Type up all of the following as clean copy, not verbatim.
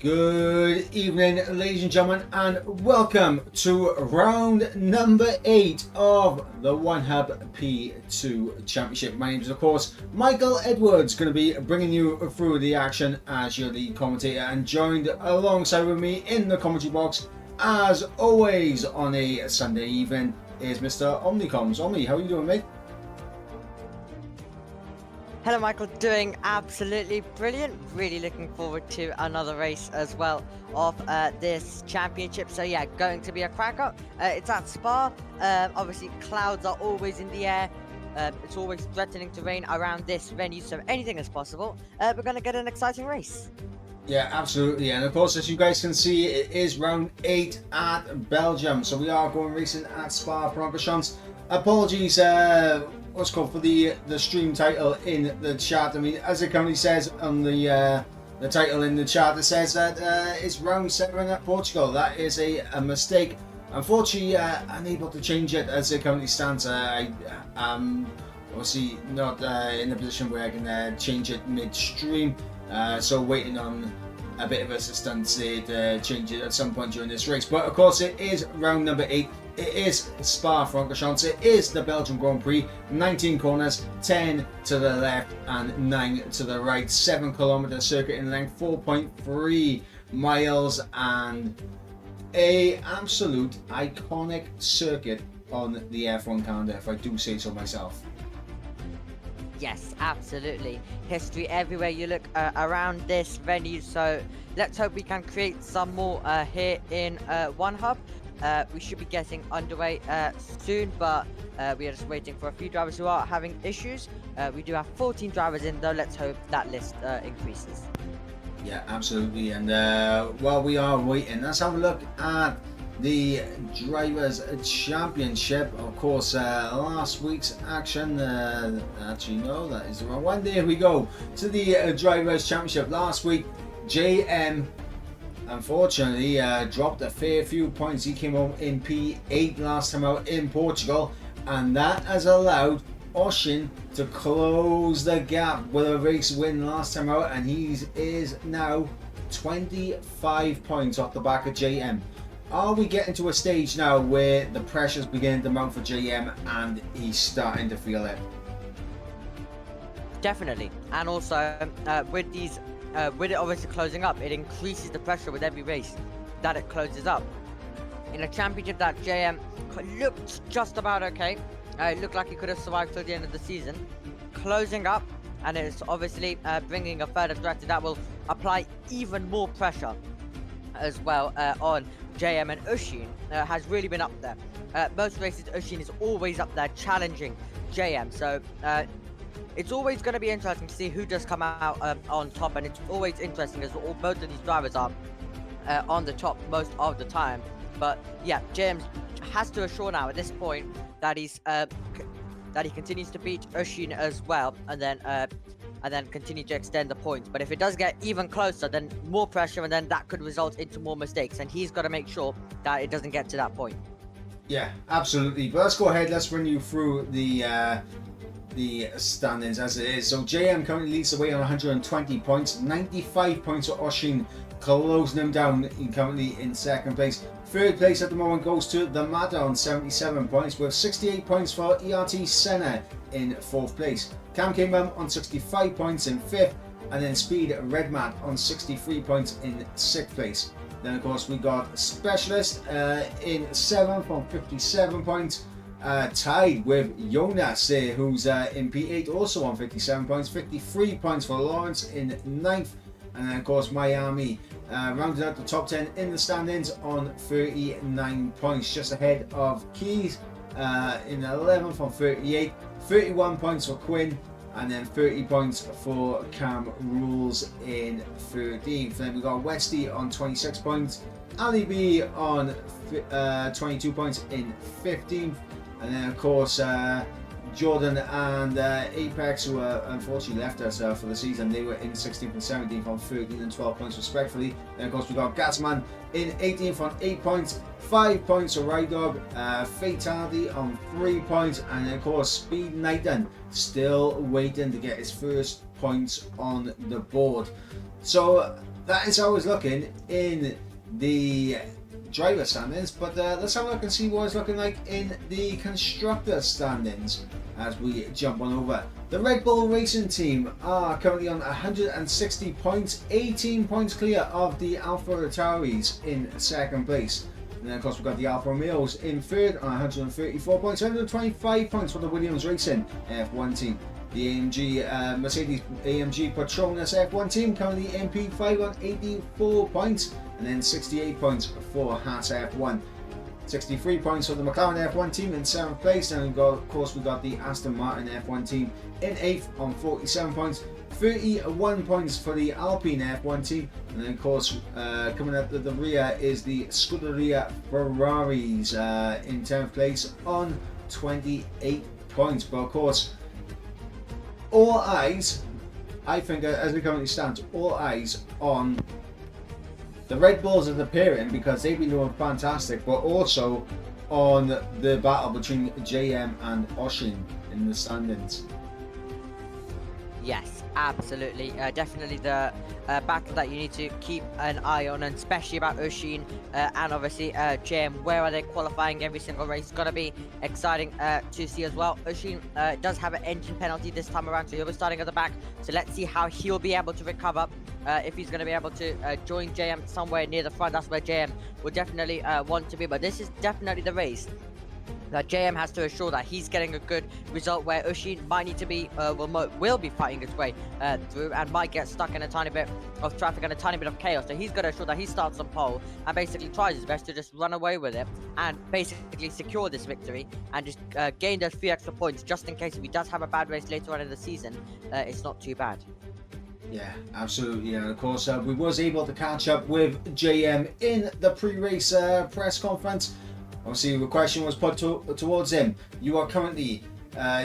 Good evening, ladies and gentlemen, and welcome to round number 8 of the One Hub P2 Championship. My name is, of course, Michael Edwards, going to be bringing you through the action as your lead commentator, and joined alongside with me in the commentary box, as always on a Sunday evening, is Mr. Omnicoms. Omni, how are you doing, mate? Hello Michael, doing absolutely brilliant. Really looking forward to another race as well of this championship. So yeah, going to be a cracker. It's at Spa. Obviously clouds are always in the air. It's always threatening to rain around this venue, so anything is possible. We're going to get an exciting race. Yeah, absolutely. And of course, as you guys can see, it is round 8 at Belgium. So we are going racing at Spa-Francorchamps. Apologies, what's called for the stream title in the chat. I mean, as it currently says on the title in the chat, it says that it's round 7 at Portugal. That is a mistake. Unfortunately, unable to change it as it currently stands. I'm obviously not in a position where I can change it midstream. So waiting on a bit of assistance to change it at some point during this race. But of course, it is round number 8. It is Spa-Francorchamps. It is the Belgian Grand Prix. 19 corners, 10 to the left and 9 to the right. 7-kilometer circuit in length, 4.3 miles, and a absolute iconic circuit on the F1 calendar, if I do say so myself. Yes, absolutely. History everywhere you look around this venue. So let's hope we can create some more here in One Hub. We should be getting underway soon, but we are just waiting for a few drivers who are having issues. We do have 14 drivers in, though. Let's hope that list increases. Yeah, absolutely. And while we are waiting, let's have a look at the Drivers' Championship. Of course, last week's action. Actually, no, that is the wrong one. There we go. To the Drivers' Championship. Last week, JM unfortunately dropped a fair few points. He came home in P8 last time out in Portugal, and that has allowed Oshin to close the gap with a race win last time out, and he is now 25 points off the back of JM. Are we getting to a stage now where the pressure's beginning to mount for JM and he's starting to feel it? Definitely. And also with it obviously closing up, it increases the pressure with every race that it closes up. In a championship that JM looked just about okay, it looked like he could have survived till the end of the season. Closing up, and it's obviously bringing a further threat that will apply even more pressure as well on JM. And Ushin has really been up there. Most races, Ushin is always up there challenging JM. So it's always going to be interesting to see who does come out on top, and it's always interesting as both of these drivers are on the top most of the time. But yeah, JM has to assure now at this point that he's that he continues to beat Ushin as well, and then continue to extend the points. But if it does get even closer, then more pressure, and then that could result into more mistakes, and he's got to make sure that it doesn't get to that point. Yeah, absolutely. But let's go ahead. Let's run you through the standings as it is. So JM currently leads the way on 120 points, 95 points for Oshin, closing him down currently in second place. Third place at the moment goes to the Mata on 77 points, with 68 points for ERT Senna in fourth place. Cam Kimham on 65 points in fifth, and then Speed Redmat on 63 points in sixth place. Then of course we got Specialist in seventh on 57 points. Tied with Jonas there, who's in P8 also on 57 points, 53 points for Lawrence in ninth, and then of course Miami rounded out the top 10 in the standings on 39 points, just ahead of Keys in 11th on 38, 31 points for Quinn, and then 30 points for Cam Rules in 13th. Then we got Westy on 26 points, Ali B on 22 points in 15th. And then of course Jordan and Apex, who unfortunately left us for the season. They were in 16th and 17th on 13 and 12 points respectively. Then of course we got Gatsman in 18th on 8 points, 5 points for Rydog, Fatality on 3 points, and then of course Speed Knighton still waiting to get his first points on the board. So that is how it's looking in the driver standings, but let's have a look and see what it's looking like in the constructor standings as we jump on over. The Red Bull Racing team are currently on 160 points, 18 points clear of the Alfa Tauris in second place. And then of course we've got the Alfa Romeos in third on 134 points, 125 points for the Williams Racing F1 team. The AMG Mercedes AMG Petronas F1 team currently in P5 on 84 points, and then 68 points for Haas F1. 63 points for the McLaren F1 team in 7th place, and of course we got the Aston Martin F1 team in 8th on 47 points. 31 points for the Alpine F1 team, and then of course coming up at the rear is the Scuderia Ferraris in 10th place on 28 points. But of course, all eyes, I think, as we currently stand, all eyes on the Red Bulls as appearing, because they've been doing fantastic, but also on the battle between JM and Oshin in the standings. Yes, absolutely. Definitely the battle that you need to keep an eye on, and especially about Oshin and obviously JM. Where are they qualifying every single race? It's going to be exciting to see as well. Oshin does have an engine penalty this time around, so he'll be starting at the back. So let's see how he'll be able to recover. If he's going to be able to join JM somewhere near the front, that's where JM will definitely want to be. But this is definitely the race that JM has to assure that he's getting a good result, where Oshin might need to be, will be fighting his way through, and might get stuck in a tiny bit of traffic and a tiny bit of chaos. So he's got to assure that he starts on pole and basically tries his best to just run away with it and basically secure this victory and just gain those few extra points, just in case if he does have a bad race later on in the season, it's not too bad. Yeah, absolutely. And of course, we was able to catch up with JM in the pre-race press conference. Obviously, the question was put towards him. You are currently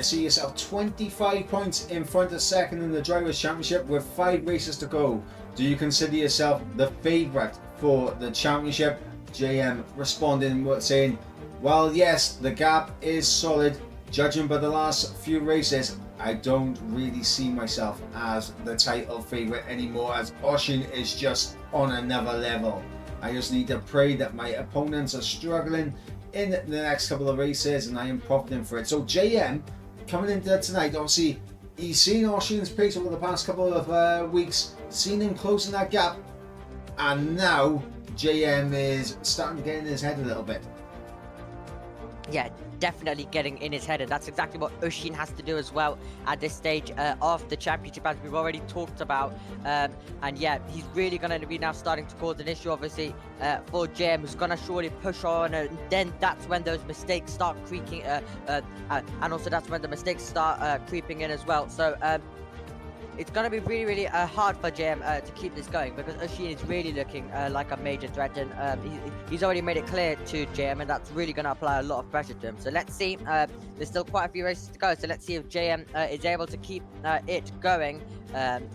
see yourself 25 points in front of second in the Drivers' Championship with 5 races to go. Do you consider yourself the favourite for the championship? JM responding saying, well, yes, the gap is solid. Judging by the last few races, I don't really see myself as the title favourite anymore, as Oshin is just on another level. I just need to pray that my opponents are struggling in the next couple of races and I am profiting for it. So JM coming into tonight, obviously he's seen Oshin's pace over the past couple of weeks, seen him closing that gap, and now JM is starting to get in his head a little bit. Yeah, definitely getting in his head, and that's exactly what Oshin has to do as well at this stage of the championship, as we've already talked about. And yeah, he's really going to be now starting to cause an issue, obviously, for JM, who's going to surely push on, and then that's when those mistakes start creaking, and also that's when the mistakes start creeping in as well. So it's going to be really, really hard for JM to keep this going, because Oshin is really looking like a major threat, and he's already made it clear to JM, and that's really going to apply a lot of pressure to him. So let's see. There's still quite a few races to go, so let's see if JM is able to keep it going, and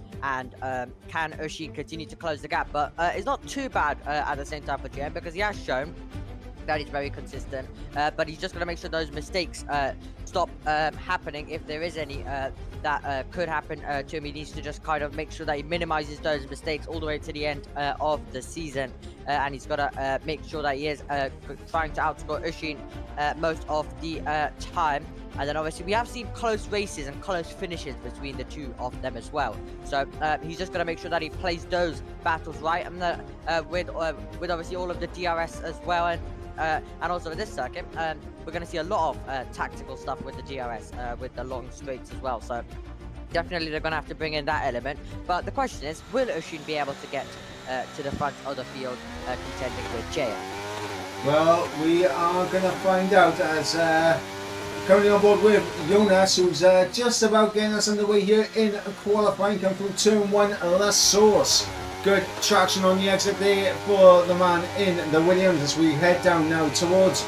can Oshin continue to close the gap. But it's not too bad at the same time for JM, because he has shown that he's very consistent, but he's just going to make sure those mistakes stop happening, if there is any that could happen to him. He needs to just kind of make sure that he minimizes those mistakes all the way to the end of the season, and he's got to make sure that he is trying to outscore Oshin most of the time. And then obviously we have seen close races and close finishes between the two of them as well. So he's just going to make sure that he plays those battles right, and with obviously all of the DRS as well, and also with this circuit, we're going to see a lot of tactical stuff with the DRS, with the long straights as well. So definitely they're going to have to bring in that element. But the question is, will Oshin be able to get to the front of the field contending with JM? Well, we are going to find out, as currently on board with Jonas, who's just about getting us underway here in qualifying, come through turn 1, La Source. Good traction on the exit there for the man in the Williams, as we head down now towards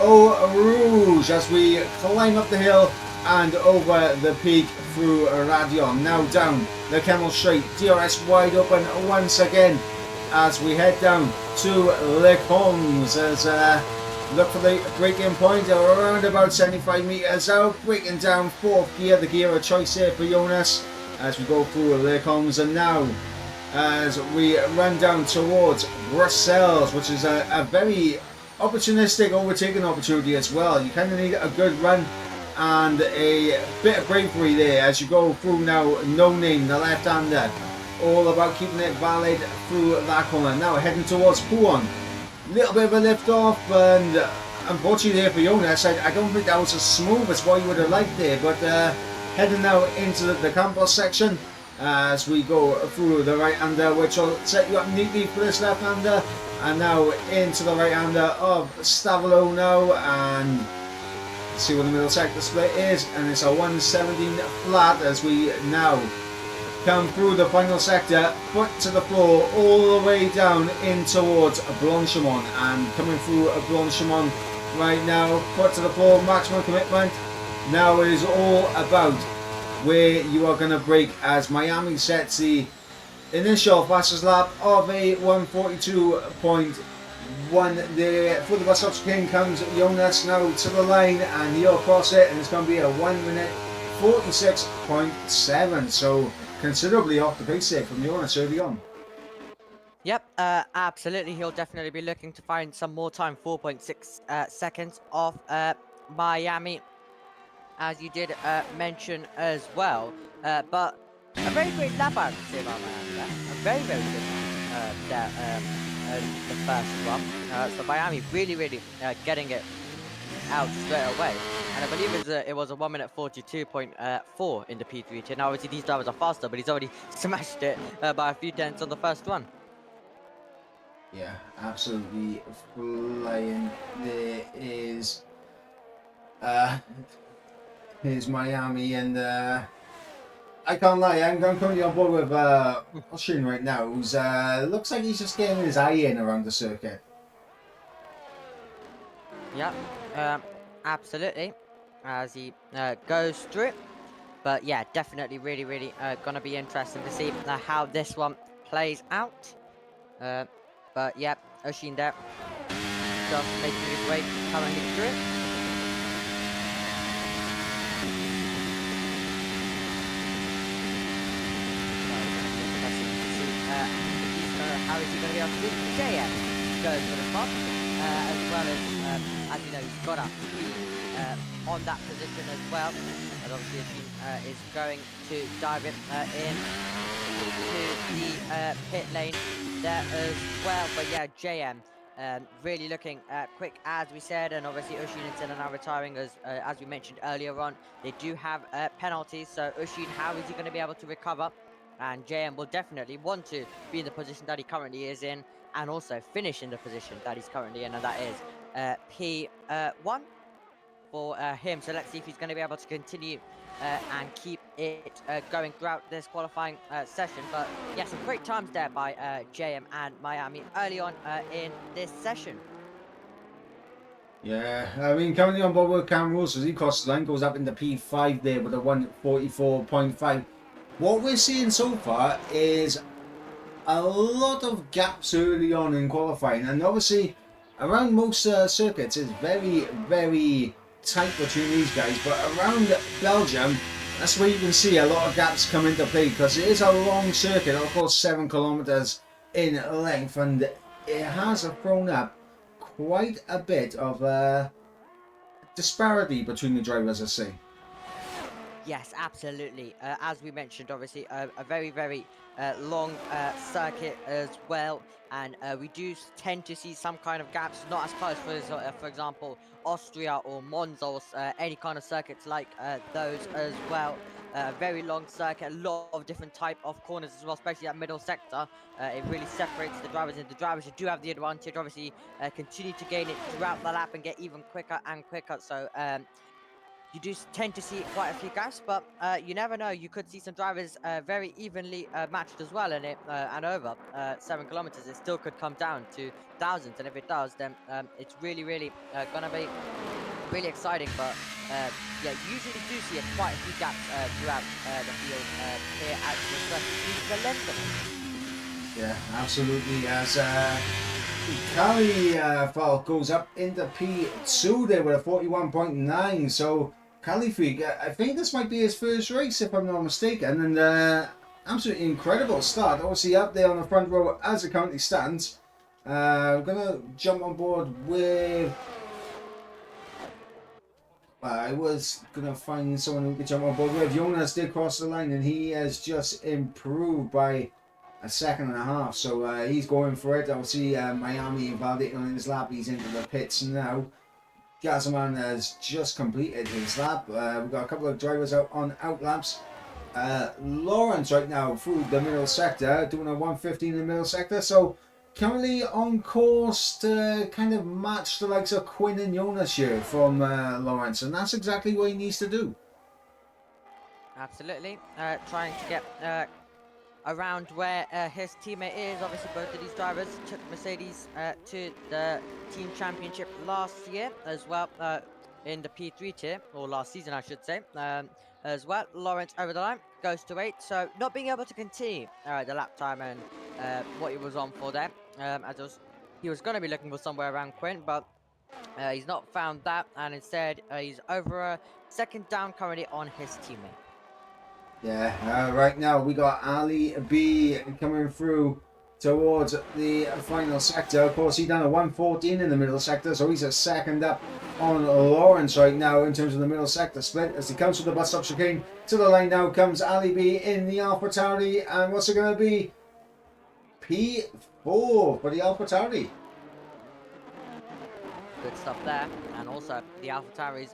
Eau Rouge, as we climb up the hill and over the peak through Radion. Now down the Camel Straight, DRS wide open once again as we head down to Les Combes as look for the braking point around about 75 metres out, breaking down fourth gear, the gear of choice here for Jonas as we go through Les Combes. And now as we run down towards Brussels, which is a very opportunistic overtaking opportunity as well. You kind of need a good run and a bit of bravery there as you go through now. No Name, the left-hander, all about keeping it valid through that corner. Now heading towards Pouan, little bit of a lift off, and unfortunately there for Jonas, I don't think that was as smooth as what you would have liked there, but heading now into the Campos section as we go through the right-hander, which will set you up neatly for this left-hander, and now into the right-hander of Stavolo now, and see what the middle sector split is, and it's a 117 flat as we now come through the final sector, foot to the floor, all the way down in towards Blanchimont, and coming through Blanchimont right now, foot to the floor, maximum commitment. Now it is all about where you are going to brake as Miami sets the initial fastest lap of a 142.1 there. For the Wasatch King comes Jonas now to the line, and he'll cross it, and it's going to be a 1 minute 46.7, so considerably off the pace there from Jonas early on. Yep, absolutely. He'll definitely be looking to find some more time. 4.6 seconds off Miami, as you did mention as well. But a very great lap out of Miami there. A very, very good there the first one. So Miami really getting it out straight away. And I believe it was a 1 minute 42.4 in the P3. Now obviously these drivers are faster, but he's already smashed it by a few tenths on the first one. Yeah, absolutely flying. There is here's Miami, and I can't lie, I'm currently on board with Oshin right now, who's looks like he's just getting his eye in around the circuit. Yep, absolutely, as he goes through it. But yeah, definitely really gonna be interesting to see how this one plays out. But yeah, Oshin there, just making his way currently through it. How is he going to be able to do? JM goes for the top, as well as you know, he's got up on that position as well. And obviously, he is going to dive in to the pit lane there as well. But yeah, JM really looking quick, as we said, and obviously Ushin and Senna now retiring, as we mentioned earlier on. They do have penalties, so Ushin, how is he going to be able to recover? And JM will definitely want to be in the position that he currently is in, and also finish in the position that he's currently in, and that is P1 for him. So let's see if he's going to be able to continue and keep it going throughout this qualifying session. But yeah, some great times there by JM and Miami early on in this session. Yeah, I mean, currently on board with Cam Rules, as he crosses the line, goes up into P5 there with a 144.5. What we're seeing so far is a lot of gaps early on in qualifying, and obviously around most circuits it's very tight between these guys, but around Belgium, that's where you can see a lot of gaps come into play, because it is a long circuit, of course 7 kilometers in length, and it has thrown up quite a bit of disparity between the drivers, I say. Yes, absolutely. As we mentioned, obviously, a very long circuit as well, and we do tend to see some kind of gaps, not as close for example, Austria or Monza, or any kind of circuits like those as well. Very long circuit, a lot of different type of corners as well, especially that middle sector. It really separates the drivers, and the drivers who do have the advantage, obviously, continue to gain it throughout the lap and get even quicker and quicker. So you do tend to see quite a few gaps, but you never know. You could see some drivers very evenly matched as well, and and over 7 kilometers, it still could come down to thousands. And if it does, then it's really gonna be really exciting, but yeah, usually do see quite a few gaps throughout the field here at the length of it. Yeah, absolutely. As Cali Falk goes up into P2 there with a 41.9. So Califique, I think this might be his first race if I'm not mistaken, and absolutely incredible start. Obviously up there on the front row as it currently stands. I'm gonna jump on board with. I was gonna find someone who could jump on board with. Jonas did cross the line, and he has just improved by a second and a half. So he's going for it. Obviously, Miami validating on his lap. He's into the pits now. Gazaman has just completed his lap. We've got a couple of drivers out on out laps. Lawrence right now through the middle sector, doing a 115 in the middle sector. So currently on course to kind of match the likes of Quinn and Jonas here from Lawrence, and that's exactly what he needs to do. Absolutely, trying to get around where his teammate is. Obviously, both of these drivers took Mercedes to the team championship last year as well, in the P3 tier, or last season I should say, as well. Lawrence over the line, goes to 8, so not being able to continue the lap time and what he was on for there, as he was going to be looking for somewhere around Quinn, but he's not found that, and instead he's over a second down currently on his teammate. Yeah, right now we got Ali B coming through towards the final sector. Of course, he done a 114 in the middle sector, so he's a second up on Lawrence right now in terms of the middle sector split. As he comes to the bus stop chicane, to the line now comes Ali B in the AlphaTauri, and what's it going to be? P4 for the AlphaTauri. Good stuff there, and also the AlphaTauris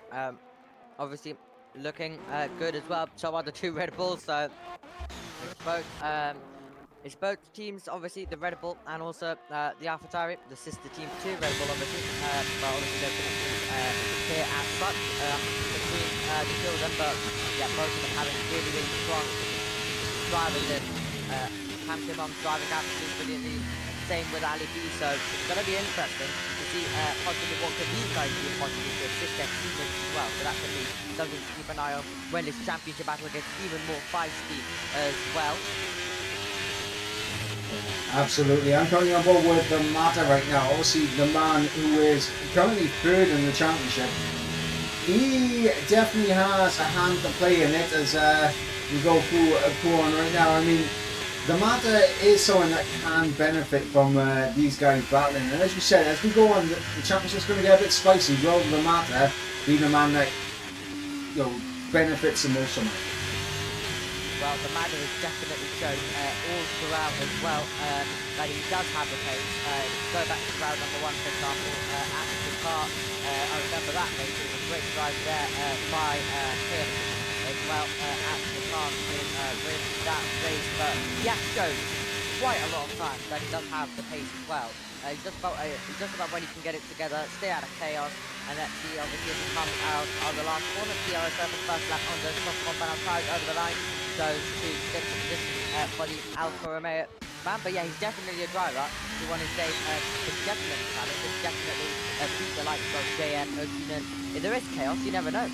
obviously looking good as well. So are the two Red Bulls. So it's both teams, obviously the Red Bull and also the AlphaTauri, the sister team to Red Bull, obviously. But obviously they're here as such between the two of them. But yeah, both of them having really, really strong drivers in. Cam Kimmon's driving absolutely brilliantly. Same with Ali B. So it's going to be interesting to see possibly what could these guys do possibly to assist their teammates as well. So that could be something to keep an eye on when this championship battle gets even more feisty as well. Absolutely, I'm currently on board with the Mata right now. Obviously, the man who is currently third in the championship, he definitely has a hand to play in it as we go through a P1 right now. I mean, the Mata is someone that can benefit from these guys battling, and as you said, as we go on, the championship's going to get a bit spicy. Rather the Mata being the man that benefits the most from it. Well, the Mata has definitely shown all throughout as well that he does have the pace. Go back to round number 1, for example, at the car. I remember that race. It was a great drive there by him as well at the car with that race. But he has shown quite a lot of time that he does have the pace as well. He's just about when he can get it together, stay out of chaos, and let's see obviously if he comes out on the last corner. CR7 first lap on the top compound tires over the line. So to get to position for the Alfa Romeo man. But yeah, he's definitely a driver who on his day can definitely challenge, can definitely beat the likes of JM, Okinen. If there is chaos, you never know.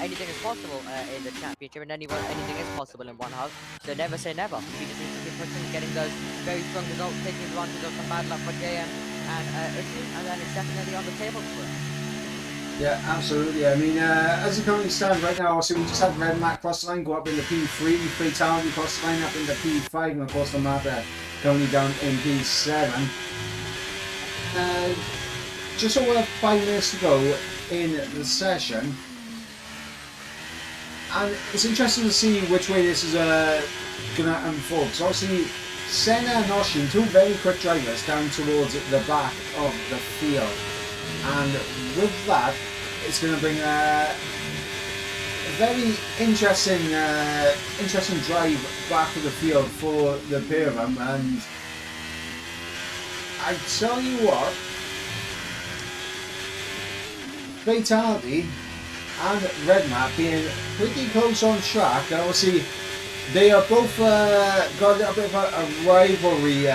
Anything is possible in the championship, and anything is possible in one half. So never say never. He just needs to keep pushing, getting those very strong results, taking advantage of some bad luck for JM and Okinen, and then it's definitely on the table for him. Yeah, absolutely. I mean, as it currently stands right now, obviously we just had Red Mac cross the line, go up into P3, Fatality cross the line up into P5, and of course the Mata currently down in P7. Just over 5 minutes to go in the session, and it's interesting to see which way this is going to unfold. So obviously Senna and Oshin, two very quick drivers down towards the back of the field. And with that, it's going to bring a very interesting drive back to the field for the pair of them. And I tell you what, Fatality and Redmap being pretty close on track, and obviously they are both got a little bit of a rivalry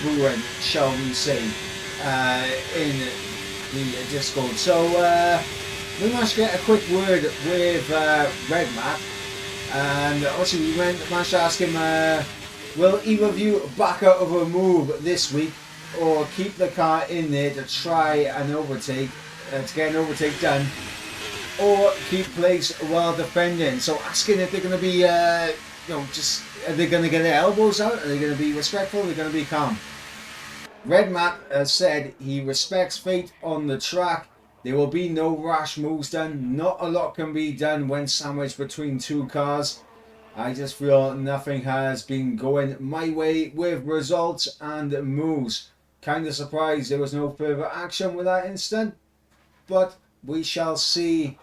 brewing, shall we say, in the Discord. So we managed to get a quick word with Red Matt, and obviously we managed to ask him, will either of you back out of a move this week, or keep the car in there to try an overtake, to get an overtake done, or keep place while defending? So asking if they're going to be, just are they going to get their elbows out? Are they going to be respectful? Are they going to be calm? Red Matt has said he respects fate on the track. There will be no rash moves done. Not a lot can be done when sandwiched between two cars. I just feel nothing has been going my way with results and moves. Kind of surprised there was no further action with that incident, but we shall see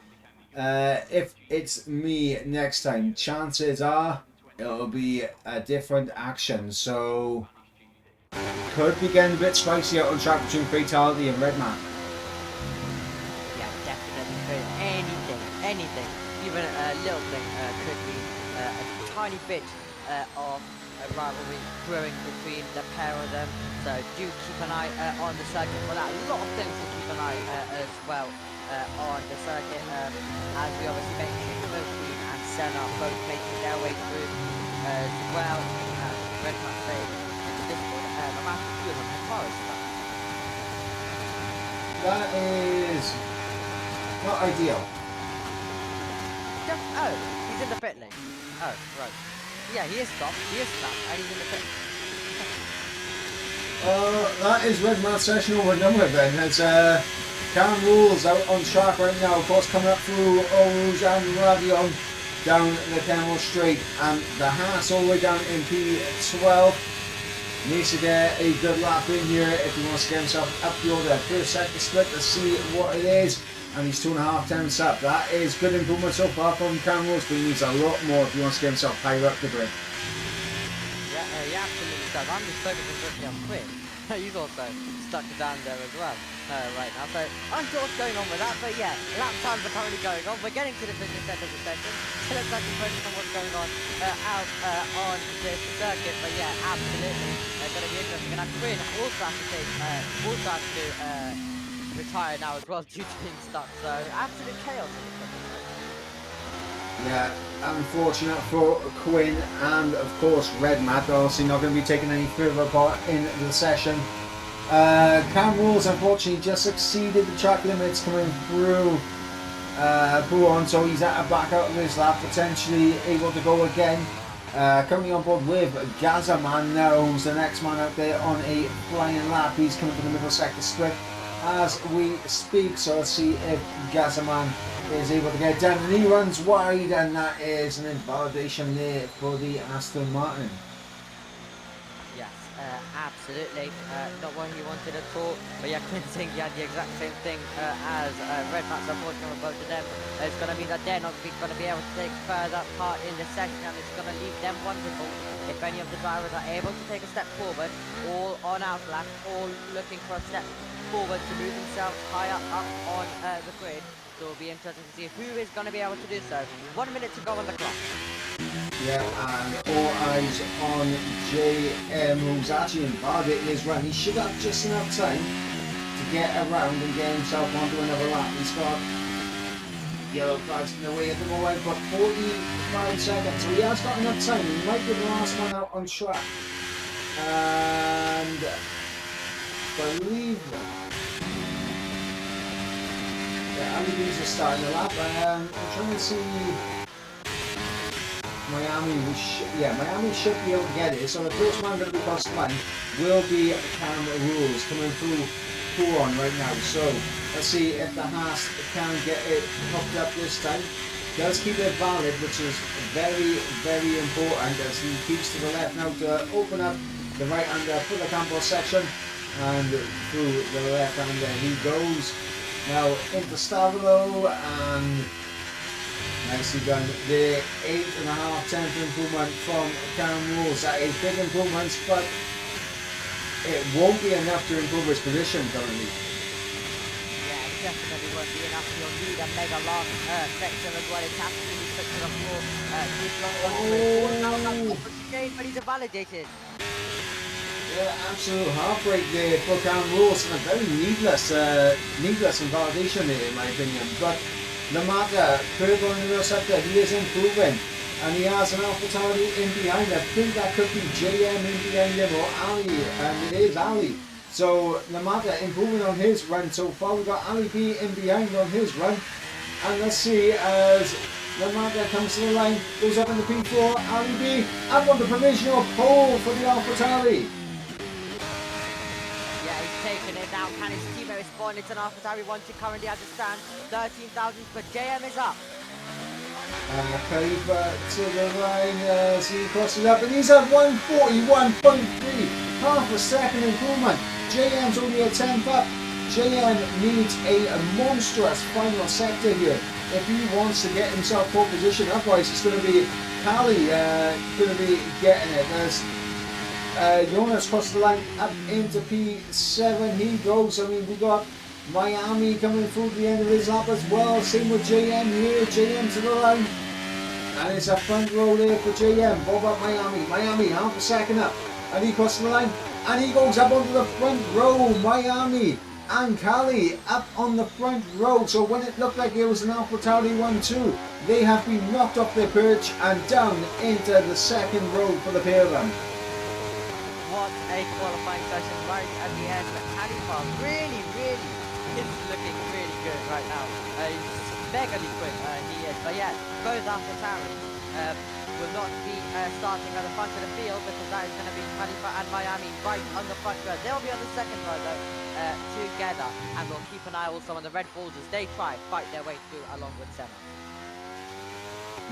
if it's me next time. Chances are it'll be a different action. So could be getting a bit spicy out on track between Fatality and Red Man. Yeah, definitely could. Anything, even a little thing could be a tiny bit of a rivalry brewing between the pair of them. So do keep an eye on the circuit for that. A lot of things to keep an eye as well on the circuit. As we obviously mentioned, Queen and Senna both making their way through as well. Red Man saying it's difficult. Around 200 cars. That is not ideal. He's in the pit lane. Oh, right. Yeah, he is stopped. And he's in the pit. That is Red Man session over and done with then. As Cam Rules out on track right now, of course, coming up through Eau Rouge and Ravion down the Camel Straight, and the Haas all the way down in P12. Needs to get a good lap in here if he wants to get himself up the order. First second split to see what it is, and he's 2.5 tenths up. That is good improvement so far from Cam Rules, but he needs a lot more if he wants to get himself higher up the grid. Yeah, he absolutely does. I'm just focusing quickly on Quinn. He's also stuck down there as well right now. So I'm sure what's going on with that, but yeah, lap times are currently going on. We're getting to the finish end of the session. So let's actually focus on what's going on out on this circuit. But yeah, absolutely, going to be interesting. And Quinn also has to retire now as well due to being stuck. So absolute chaos in the circuit. Yeah, unfortunate for Quinn and of course Red Matt, obviously not going to be taking any further part in the session. Cam Rules unfortunately just exceeded the track limits coming through Pouron, so he's at a back out of his lap, potentially able to go again. Currently on board with Gazaman now, who's the next man out there on a flying lap. He's coming from the middle sector split as we speak, so let's see if Gazaman is able to get down, and he runs wide, and that is an invalidation there for the Aston Martin. Yes, absolutely. Not what he wanted at all. But yeah, Quinn saying he had the exact same thing as Red Matt's unfortunate for both of them. It's going to mean that they're not going to be able to take further part in the session, and it's going to leave them wonderful if any of the drivers are able to take a step forward, all on outlap, all looking for a step forward to move themselves higher up on the grid. So it'll be interesting to see who is going to be able to do so. 1 minute to go on the clock. Yeah, and all eyes on JM, who's actually invalidating his run. He should have just enough time to get around and get himself onto another lap. He's got yellow flags in the way at the moment, but 45 seconds. So he has got enough time. He might be the last one out on track. And I believe Ali B's just starting the lap. I'm trying to see Miami. Miami should be able to get it. So the first man going to be across the line will be Cam Rules coming through Pouron right now. So let's see if the Haas can get it hooked up this time. Does keep it valid, which is very, very important as he keeps to the left now to open up the right hander for the Campbell section, and through the left hander he goes. Now into Stavilo, and nicely done. The 8.5 tenth improvement from Cam Rules. That is big improvements, but it won't be enough to improve his position currently. Yeah, it definitely won't be enough. You'll need a mega long section as well. It's absolutely stuck to the floor. But he's invalidated. Yeah, absolute heartbreak there for Cam Rules, and a very needless invalidation there in my opinion. But no matter further on in the sector, he is improving. And he has an AlphaTauri in behind. I think that could be JM in behind him or Ali, and it is Ali. So no matter improving on his run so far, we've got Ali B in behind on his run. And let's see as Lamata comes to the line, goes up in the P4, Ali B, and on the provisional pole for the AlphaTauri. Yeah, he's taking it now. Can his teammate respond? It's an AlphaTauri 1-2 currently as it stands. 13,000, but JM is up. Paper to the line as he crosses up, and he's at 141.3, half a second improvement. JM's only a 10th up. JM needs a monstrous final sector here if he wants to get himself pole position. Otherwise, it's going to be Kali going to be getting it. As Jonas crosses the line up into P7, he goes. I mean, we got Miami coming through the end of his lap as well. Same with JM here. JM to the line. And it's a front row there for JM. Bob up Miami. Miami half a second up. And he crosses the line. And he goes up onto the front row. Miami and Kali up on the front row. So when it looked like it was an AlphaTauri 1-2, they have been knocked off their perch and down into the second row for the pair of them. What a qualifying session right at the end. Khalifa really is looking really good right now. He's megally quick, he is. But yeah, both AlphaTauri will not be starting at the front of the field because that is going to be Khalifa and Miami right on the front row. They'll be on the second row though, together, and we'll keep an eye also on the Red Bulls as they try fight their way through along with Senna.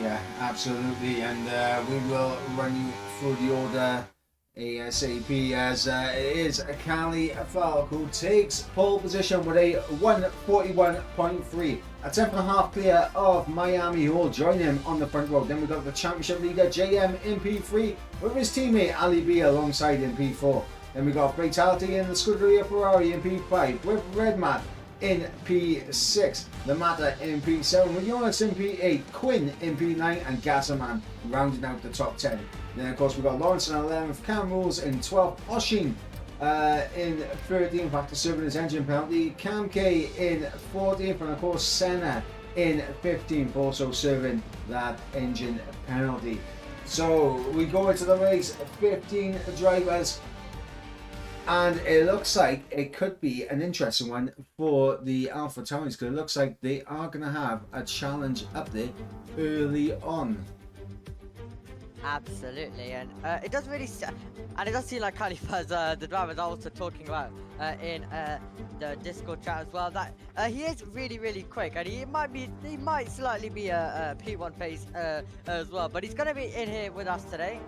Yeah, absolutely, and we will run you through the order ASAP as it is Kali Falk who takes pole position with a 141.3, a 10.5 clear of Miami who will join him on the front row. Then we've got the championship leader JM in P3 with his teammate Ali B alongside in P4. Then we got Fatality in the Scuderia Ferrari in P5 with Redmat in P6, Lamata in P7 with Jonas in P8, Quinn in P9 and Gasserman rounding out the top 10. Then of course we've got Lawrence in 11th, Cam Rules in 12th, Oshin in 13th after serving his engine penalty, Cam K in 14th, and of course Senna in 15th also serving that engine penalty. So we go into the race, 15 drivers, and it looks like it could be an interesting one for the AlphaTauris because it looks like they are going to have a challenge up there early on. Absolutely, and it does really, and it does seem like Khalifa's the drivers are also talking about in the Discord chat as well that he is really quick, and he might slightly be a P1 pace as well, but he's gonna be in here with us today,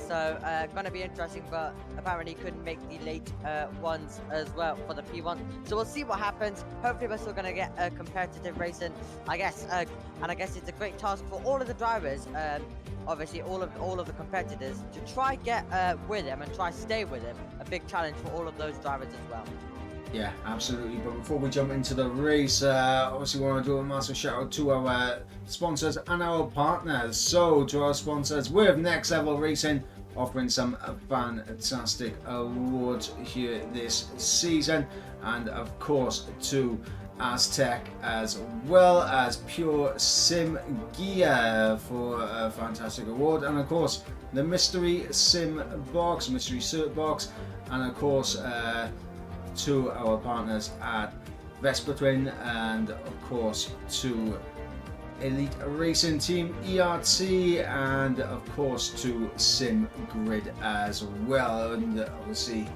so gonna be interesting. But apparently he couldn't make the late ones as well for the P1, so we'll see what happens. Hopefully we're still gonna get a competitive racing, I guess, and I guess it's a great task for all of the drivers. Obviously all of the competitors to try get with him and try stay with him. A big challenge for all of those drivers as well. Yeah, absolutely. But before we jump into the race, obviously we want to do a massive shout out to our sponsors and our partners. So to our sponsors with Next Level Racing, offering some fantastic awards here this season, and of course to Aztec as well as Pure Sim Gear for a fantastic award, and of course the Mystery Sim Box, Mystery Cert Box, and of course to our partners at Vespa Twin, and of course to Elite Racing Team ERT, and of course to Sim Grid as well, and obviously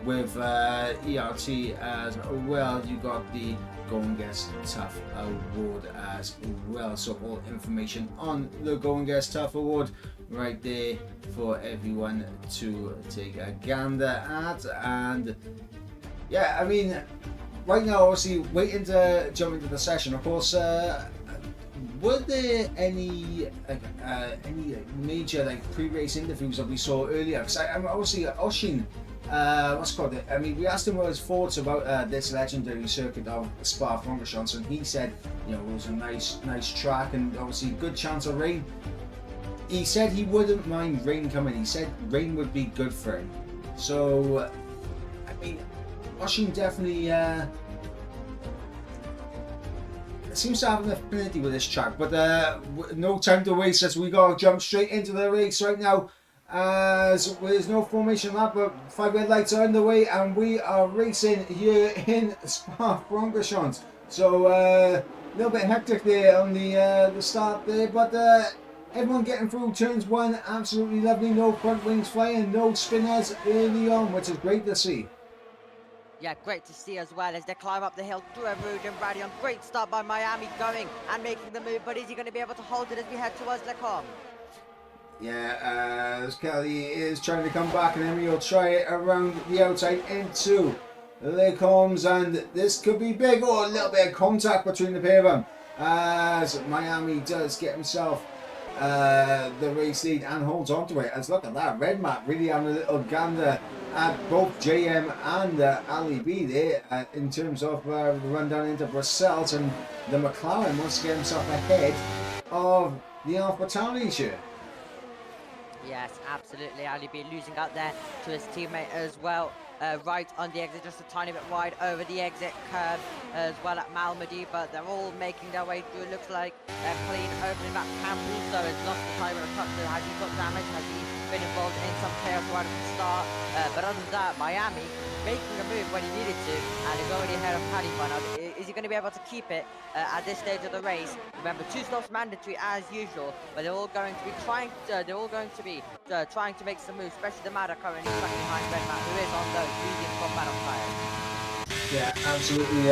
with ERT as well, you got the Go and Guess Tough Award as well. So all information on the Go and Guess Tough Award right there for everyone to take a gander at. And yeah, I mean, right now, obviously, waiting to jump into the session. Of course, were there any major pre-race interviews that we saw earlier? Because I'm obviously Oshin. What's it called? I mean, we asked him what his thoughts about this legendary circuit of Spa-Francorchamps, and he said, you know, it was a nice track and obviously good chance of rain. He said he wouldn't mind rain coming. He said rain would be good for him. So, I mean, Oshin definitely seems to have an affinity with this track, but no time to waste as we gotta jump straight into the race right now. As there's no formation lap, but 5 red lights are underway, and we are racing here in Spa-Francorchamps. So a little bit hectic there on the start there, but everyone getting through turns 1, absolutely lovely. No front wings flying, no spinners early on, which is great to see. Yeah, great to see as well as they climb up the hill through a Rouge and Radion. Great start by Miami going and making the move, but is he going to be able to hold it as we head towards Lecom? Yeah, as Kelly is trying to come back, and then we'll try it around the outside into Lecombs, and this could be big. Oh, a little bit of contact between the pair of them as Miami does get himself the race lead and holds on to it. As look at that, Red Mat really having a little gander at both JM and Ali B there in terms of the run down into Brussels, and the McLaren wants to get himself ahead of the Alpha Tauri here. Yes, absolutely. Ali B losing out there to his teammate as well. Right on the exit, just a tiny bit wide over the exit curve as well at Malmedy, but they're all making their way through. It looks like a clean opening back. Campbell, so it's lost the time of the touch. Has he got damage? Has he been involved in some chaos right at the start? But other than that, Miami making a move when he needed to, and is already ahead of Khalifa. Now, is he going to be able to keep it at this stage of the race? Remember, 2 stops mandatory as usual, but they're all going to be trying to make some moves, especially the Mada currently stuck behind Redman, who is on those medium combat on fire. Yeah, absolutely.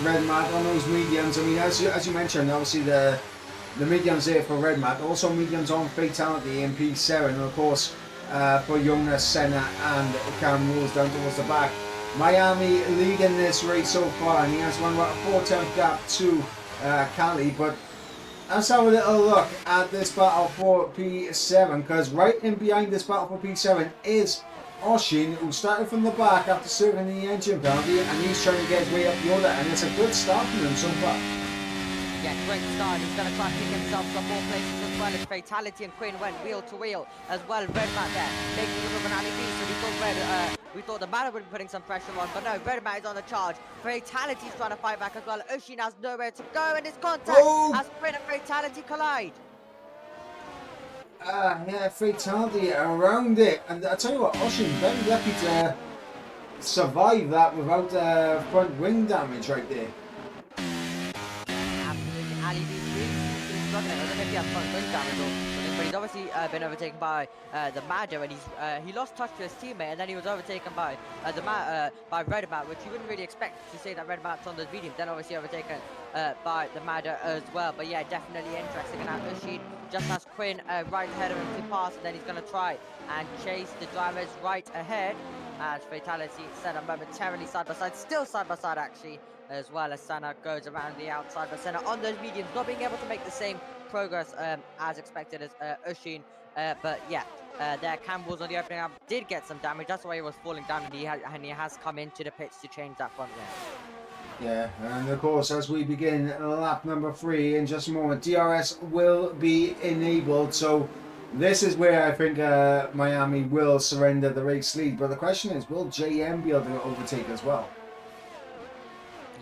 Red Mat on those mediums. I mean, as you mentioned, obviously the mediums there for Red Mat, also mediums on Fatality in P7, and of course for Jonas, Senna and Cam Rules down towards the back. Miami leading this race so far, and he has run about a 4-10 gap to Cali, but let's have a little look at this battle for P7, because right in behind this battle for P7 is Oshin, who started from the back after serving the engine penalty, and he's trying to get his way up the order, and it's a good start from him so far. Yeah, great start. He's going to try and pick himself some more places as well as Fatality and Quinn went wheel to wheel as well. Red Mat there making a move on Ali B, so we thought the Mada would be putting some pressure on, but no, Red Mat is on the charge. Fatality's trying to fight back as well. Oshin has nowhere to go, and his contact as Quinn and Fatality collide. Yeah, Fatality around it, and I tell you what, Oshin very lucky to survive that without front wing damage right there. Absolutely, Ali B really struggling. I don't know if he has front wing damage or something, but he's obviously been overtaken by the Mada, and he lost touch to his teammate, and then he was overtaken by by Red Mat, which you wouldn't really expect to say that Red Mat's on those mediums. Then obviously overtaken by the Mada as well. But yeah, definitely interesting. And now Ushin just has Quinn right ahead of him to pass, and then he's going to try and chase the drivers right ahead. As Fatality set up momentarily side by side, still side by side actually, as well as Senna goes around the outside, but Senna on those mediums not being able to make the same progress as expected as Ushin. But yeah, there Campbell's on the opening up did get some damage. That's why he was falling down, and he has come into the pits to change that front wing. Yeah, and of course, as we begin lap number 3 in just a moment, DRS will be enabled. So this is where I think Miami will surrender the race lead. But the question is, will JM be able to overtake as well?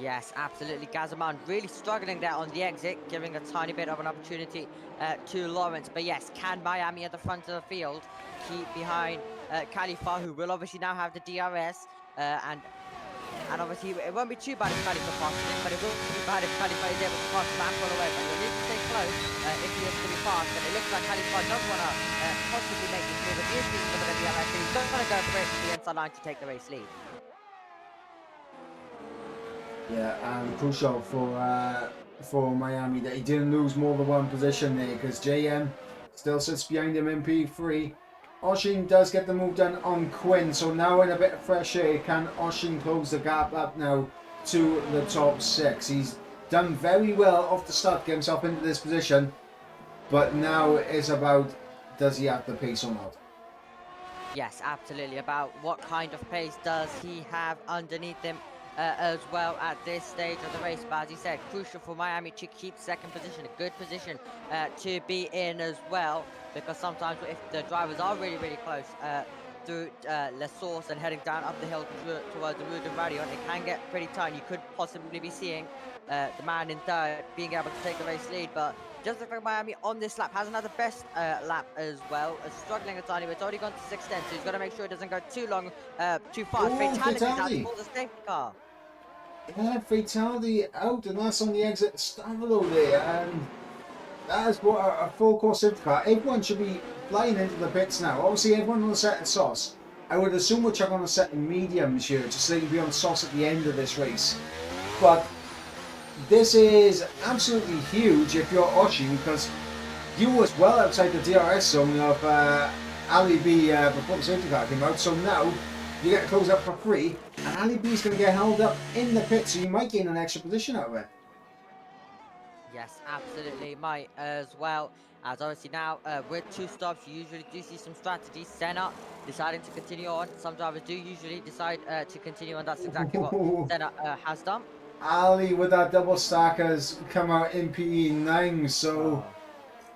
Yes, absolutely. Gazaman really struggling there on the exit, giving a tiny bit of an opportunity to Lawrence. But yes, can Miami at the front of the field keep behind Khalifa, who will obviously now have the DRS, and obviously it won't be too bad if Khalifa passes him, but it will be bad if Khalifa is able to pass the back all the way. But he'll need to stay close if he is to be fast. But it looks like Khalifa does want to possibly make this move. If he is leading for the DRS, he's not going to go for it to the inside line to take the race lead. Yeah, and crucial for Miami that he didn't lose more than one position there, because JM still sits behind him in P3. Oshin does get the move done on Quinn, so now in a bit of fresh air, can Oshin close the gap up now to the top 6? He's done very well off the start to get himself into this position, but now it's about, does he have the pace or not? Yes, absolutely. About what kind of pace does he have underneath him as well at this stage of the race. But as you said, crucial for Miami to keep second position, a good position to be in as well, because sometimes if the drivers are really, really close, through Les Source and heading down up the hill towards the Rue de Radion, it can get pretty tight. You could possibly be seeing the man in third being able to take the race lead, but just looks like Miami on this lap hasn't had the best lap as well. Struggling a tiny bit. It's already gone to 6:10, so he's got to make sure it doesn't go too long, too fast. Oh, Fatality out fatality. for the safety car. Yeah, fatality out, and that's on the exit Stavilo there. And that is what a full course safety car. Everyone should be flying into the pits now. Obviously, everyone on the set of sauce. I would assume we're chucking on a set of mediums here, just so you can be on sauce at the end of this race. But this is absolutely huge if you're Oshin, because you was well outside the DRS zone of Ali B before the safety car came out. So now you get to close up for free, and Ali B is going to get held up in the pit, so you might gain an extra position out of it. Yes, absolutely, might as well. As obviously now, with 2 stops, you usually do see some strategies. Senna deciding to continue on. Some drivers do usually decide to continue on. That's exactly what Senna has done. Ali with that double stack has come out in PE9, so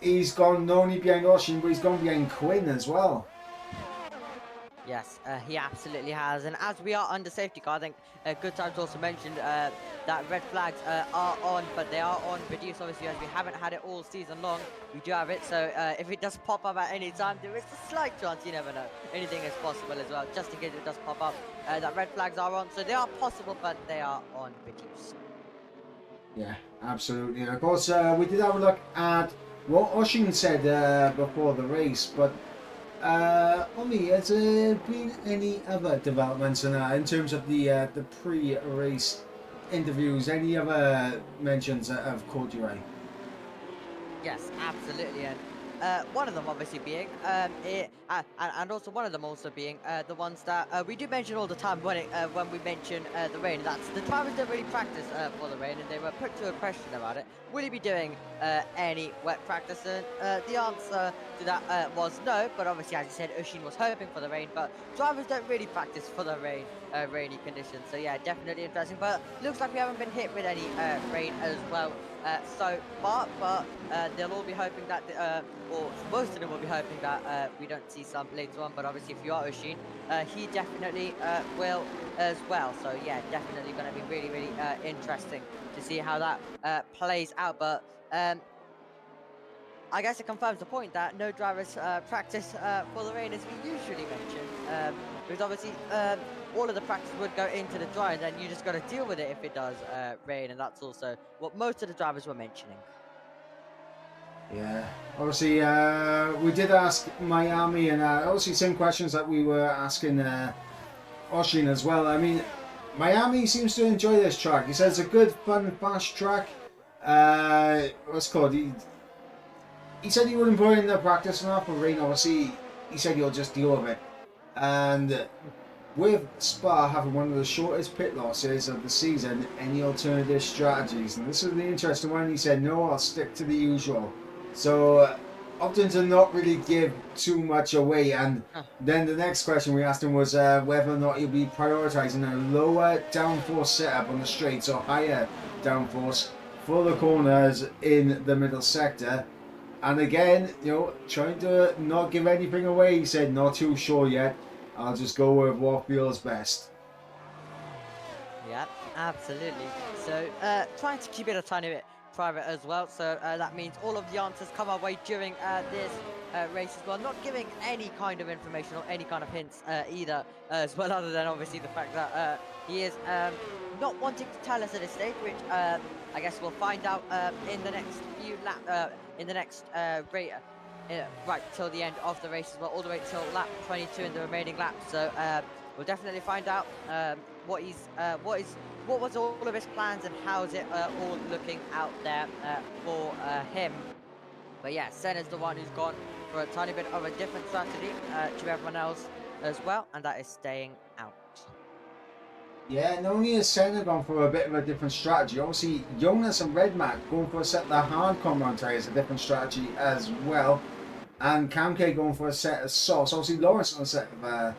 he's gone not only behind Oshin, but he's gone behind Quinn as well. Yes, he absolutely has. And as we are under safety car, I think a good time to also mention that red flags are on, but they are on reduce, obviously, as we haven't had it all season long. We do have it, so if it does pop up at any time, there is a slight chance, you never know. Anything is possible as well, just in case it does pop up. That red flags are on, so they are possible, but they are on reduce. Yeah, absolutely. And of course, we did have a look at what Oshin said before the race, but Omi, has there been any other developments in terms of the pre-race interviews? Any other mentions of Corduroy? Yes, absolutely, and one of them obviously being and also one of them also being the ones that we do mention all the time when we mention the rain. That's the drivers don't really practice for the rain, and they were put to a question about it. Will he be doing any wet practice? And the answer to that was no. But obviously, as you said, Ushin was hoping for the rain, but drivers don't really practice for the rainy conditions. So yeah, definitely interesting. But looks like we haven't been hit with any rain as well so far, but they'll all be hoping that, or most of them will be hoping that we don't see some later on. But obviously, if you are Oshin, he definitely will as well. So yeah, definitely going to be really, really interesting to see how that plays out. But I guess it confirms the point that no drivers practice for the rain, as we usually mention, because obviously all of the practice would go into the dry, and then you just got to deal with it if it does rain, and that's also what most of the drivers were mentioning. Yeah, obviously we did ask Miami, and obviously same questions that we were asking Oshin as well. I mean, Miami seems to enjoy this track. He says it's a good, fun, fast track. What's it called? He said he wouldn't put in the practice enough for rain. Obviously, he said he'll just deal with it. And with Spa having one of the shortest pit losses of the season, any alternative strategies? And this is the interesting one. He said, no, I'll stick to the usual. So, opting to not really give too much away. And then the next question we asked him was whether or not he'll be prioritising a lower downforce setup on the straights or higher downforce for the corners in the middle sector. And again, you know, trying to not give anything away. He said, not too sure yet. I'll just go with what feels best. Yeah, absolutely. So, trying to keep it a tiny bit private as well. So that means all of the answers come our way during this race as well. Not giving any kind of information or any kind of hints either as well, other than obviously the fact that he is not wanting to tell us at this stage, which I guess we'll find out in the next few laps, in the next race. Right till the end of the race as well, all the way till lap 22 in the remaining laps. So we'll definitely find out what was all of his plans and how's it all looking out there for him. But yeah, Senna's the one who's gone for a tiny bit of a different strategy to everyone else as well, and that is staying out. Yeah, not only has Senna gone for a bit of a different strategy, obviously Jonas and Redmac going for a set of the hard compound tyres, a different strategy as well. And Kamke going for a set of softs. Obviously Lawrence on a set of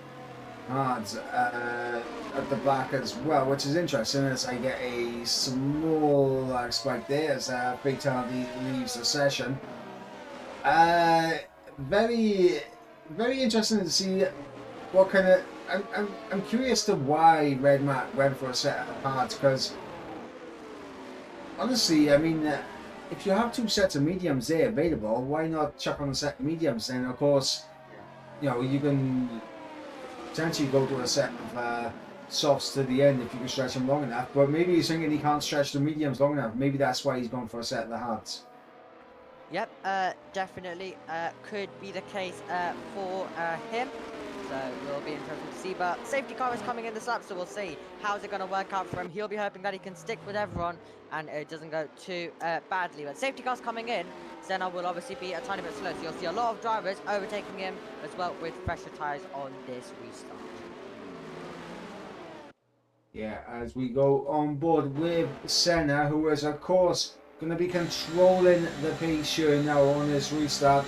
hards at the back as well, which is interesting as I get a small spike there as Fatality leaves the session. Very, very interesting to see what kind of... I'm curious to why Red Matt went for a set of parts, because honestly, I mean, if you have two sets of mediums there available, why not chuck on a set of mediums? Then, of course, you know, you can potentially go to a set of softs to the end if you can stretch them long enough. But maybe he's thinking he can't stretch the mediums long enough. Maybe that's why he's gone for a set of the hards. Yep, definitely could be the case for him. So we'll be interested to see. But safety car is coming in this lap, so we'll see how's it going to work out for him. He'll be hoping that he can stick with everyone and it doesn't go too badly. But safety car's coming in. Senna will obviously be a tiny bit slow, so you'll see a lot of drivers overtaking him as well with fresher tyres on this restart. Yeah, as we go on board with Senna, who is of course going to be controlling the pace here now on this restart.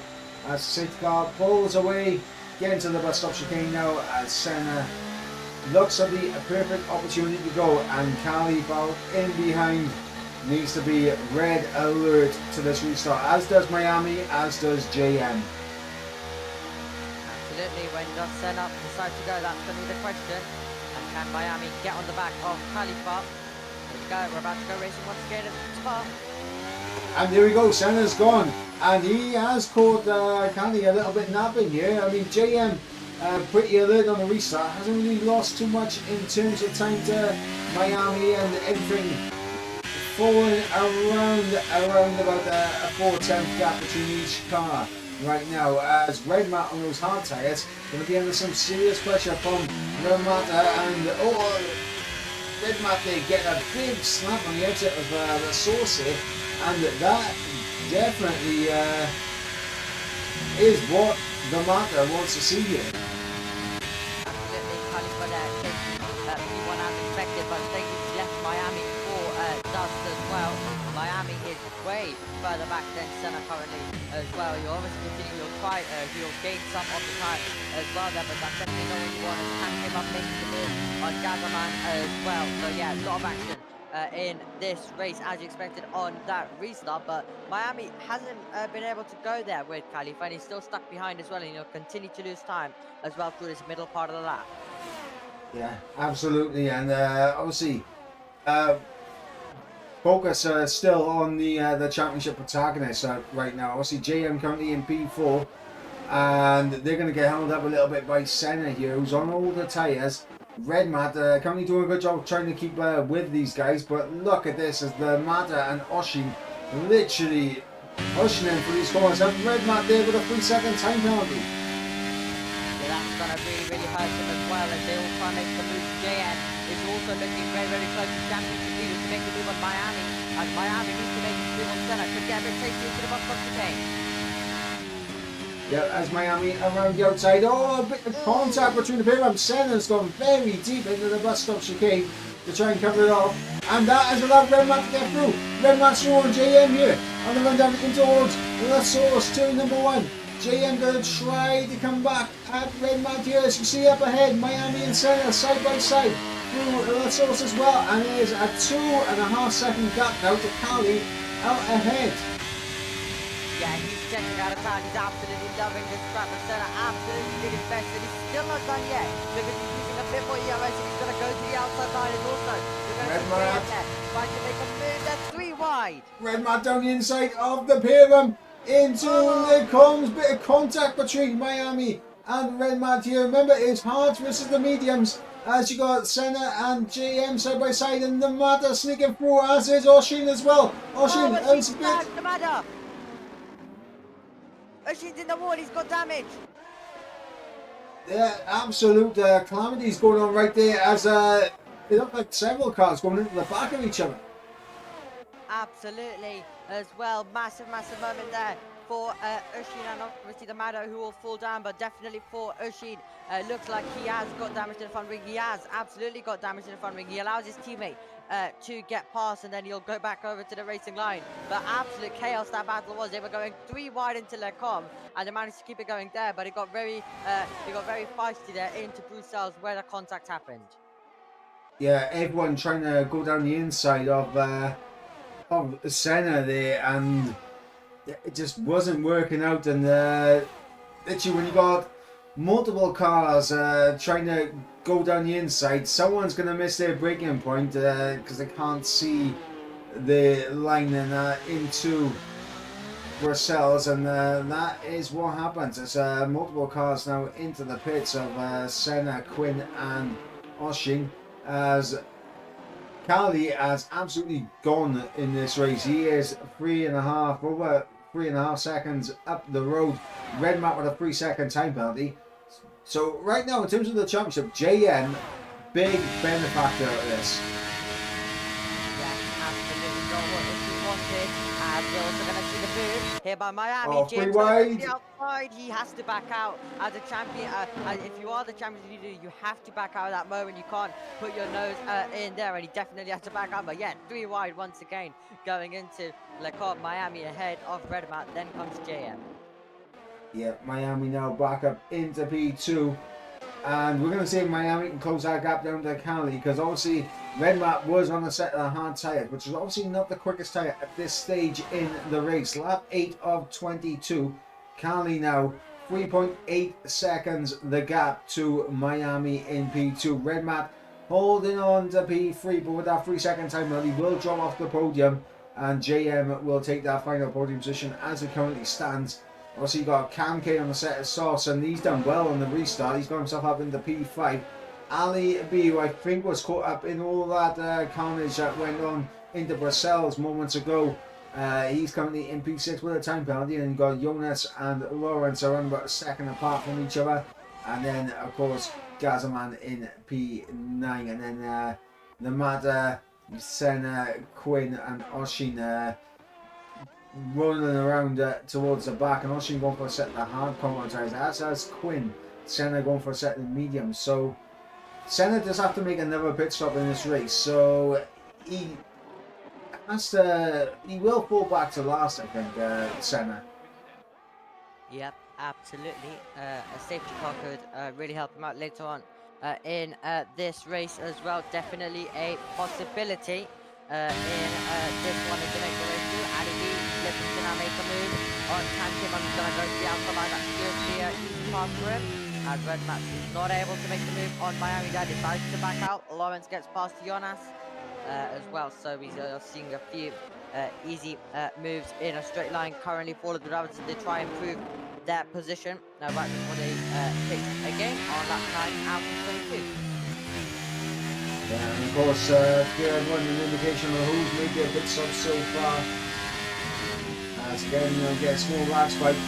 As the safety car pulls away, getting to the bus stop chicane now, as Senna looks at the perfect opportunity to go, and Khalifa in behind needs to be red alert to this restart, as does Miami, as does JM. Absolutely, when does Senna decide to go? That's going to be the question. And can Miami get on the back of Khalifa? Here we go, we're about to go racing once again at the Spa. And there we go, Senna's gone, and he has caught Kali a little bit napping here. I mean, JM pretty alert on the restart, hasn't really lost too much in terms of time to Miami, and everything falling around about a 4/10 gap between each car right now, as Red Matt on those hard tyres going to be under some serious pressure from Red Matt, and Red Matt, they get a big slap on the exit of the source here. And that definitely is what the Mata wants to see here. Absolutely, Khalifa there taking P1 as expected, but I think he's left Miami for dust as well. Miami is way further back than Senna currently as well. You'll obviously continue, he'll gain some of the time as well there, but that's definitely not what you want. And came up making the move on Gazaman as well. So yeah, a lot of action in this race as you expected on that restart, but Miami hasn't been able to go there with Khalifa, and he's still stuck behind as well, and he'll continue to lose time as well through this middle part of the lap. Yeah, absolutely, and obviously focus still on the championship protagonist right now. Obviously JM currently in P4, and they're going to get held up a little bit by Senna here, who's on older tyres. Red Matt currently doing a good job trying to keep with these guys, but look at this as the Mata and Oshin literally pushing in for these corners, and Red Matt there with a 3-second time penalty. Yeah, that's going to really hurt him as well, as they all try to make the move. JN is also looking very close to championship leader to make the move on Miami, and Miami needs to make the move on Senna, could get a bit tasty into the bus stop chicane. Yeah, as Miami around the outside. Oh, a bit of contact between the pair of them. Senna's gone very deep into the bus stop chicane to try and cover it off. And that has allowed Red Matt to get through. Red Matt's through on JM here. On the run down towards the source, turn number 1. JM going to try to come back at Red Matt here. As you see up ahead, Miami and Senna side by side through the source as well. And there's a 2.5 second gap now to Kali out ahead. Yeah, he's checking out of time. He's absolutely loving this track. But Senna absolutely did his best, and he's still not done yet because he's using a bit more ERS, and he's going to go to the outside line, and also you're going to see there trying to make a move. That's 3 wide. Red Matt down the inside of the pair of them into the comes. Bit of contact between Miami and Red Matt here. Remember, it's hards versus the mediums. As you got Senna and JM side by side, and the Mata sneaking through, as is Oshin as well. Oshin owns a bit. The Mata. Oshin's in the wall, he's got damage. Yeah, absolute calamities going on right there, as it looked like several cars going into the back of each other. Absolutely, as well. Massive moment there for Oshin, and obviously the Mado who will fall down, but definitely for Oshin. Looks like he has got damage to the front wing. He has absolutely got damage to the front wing. He allows his teammate to get past, and then he'll go back over to the racing line. But absolute chaos that battle was. They were going 3 wide into their com, and they managed to keep it going there, but it got very feisty there into Bruxelles where the contact happened. Yeah, everyone trying to go down the inside of Senna there, and it just wasn't working out. And literally when you got multiple cars trying to go down the inside. Someone's going to miss their braking point because they can't see the line and into Brussels, and that is what happens. It's multiple cars now into the pits of Senna, Quinn, and Oshin, as Carly has absolutely gone in this race. He is over 3.5 seconds up the road. Red Map with a 3-second time penalty. So right now, in terms of the championship, JM, big benefactor of this. Yeah, absolutely got what he wanted. And we're also going to see the boot here by Miami. Oh, James free over wide. the outside. He has to back out as a champion. If you are the champion leader, you have to back out at that moment. You can't put your nose in there, and he definitely has to back out. But yeah, 3 wide once again going into Le Corps. Miami ahead of Red Mat. Then comes JM. Yeah, Miami now back up into P2. And we're going to see if Miami can close that gap down to Cali, because obviously Red Map was on the set of the hard tyre, which is obviously not the quickest tyre at this stage in the race. Lap 8 of 22. Cali now 3.8 seconds the gap to Miami in P2. Red Map holding on to P3, but with that 3-second time he will drop off the podium, and JM will take that final podium position as it currently stands. Also, you got Cam K on the set of Sauce, and he's done well on the restart. He's got himself up into P5. Ali B, who I think was caught up in all that carnage that went on into Brussels moments ago. He's currently in P6 with a time penalty, and you've got Jonas and Lawrence around about a second apart from each other. And then, of course, Gazaman in P9. And then the Mad Senna, Quinn, and Oshin rolling around towards the back, and Oshin going for a set of the hard combo tires, as has Quinn. Senna going for a set of the medium. So Senna does have to make another pit stop in this race, so he will fall back to last, I think, Senna. Yep, absolutely. A safety car could really help him out later on in this race as well. Definitely a possibility in this one to make the race through. Ali B looking to now make a move on Tankim. I'm going to go to the outside line. That should be easy pass for him. As Red Max is not able to make the move on Miami. That decides to back out. Lawrence gets past Jonas as well. So he's seeing a few easy moves in a straight line currently for the drivers as they try and improve their position right before they pick again on lap 9 out of 22. And of course, here one an indication of who's made their pit stop so far. As again, you'll get a small lag spike.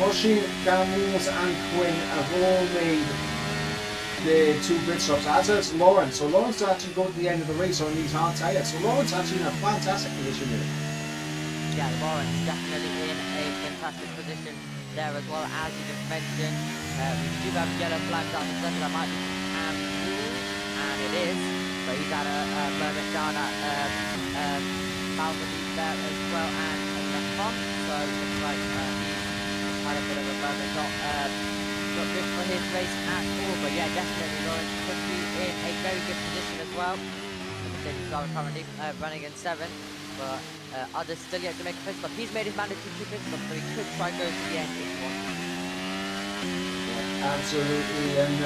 Oshin, Camels, and Quinn have all made the 2 pit stops, as is Lawrence. So Lawrence actually go to the end of the race on these hard tyres. So Lawrence actually in a fantastic position here. Yeah, Lawrence definitely in a fantastic position there as well, as you just mentioned. We do have yellow flags out the centre that might be and it is. But he's had a moment down at Malvern there as well, and in the front. So it looks like he's had a bit of a moment, not good for his race at all. But yeah, definitely Lawrence could be in a very good position as well. The currently running in 7, but others still yet to make a pit stop. He's made his mandatory 2 pit stops, so he could try go to the end if he wants. Yeah, absolutely, and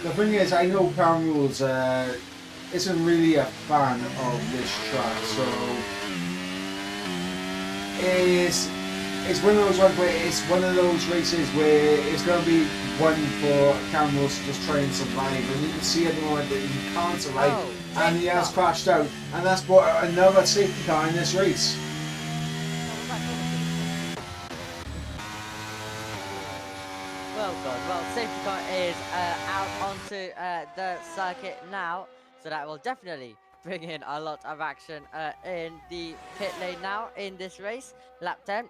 the thing is, I know Crown Rules isn't really a fan of this track, so it's one of those ones where it's one of those races where it's going to be one for Crown Rules to just try and survive, and you can see at the moment that he can't survive, and he has crashed out, and that's brought another safety car in this race. Well, safety car is out onto the circuit now, so that will definitely bring in a lot of action in the pit lane now in this race. Lap 10,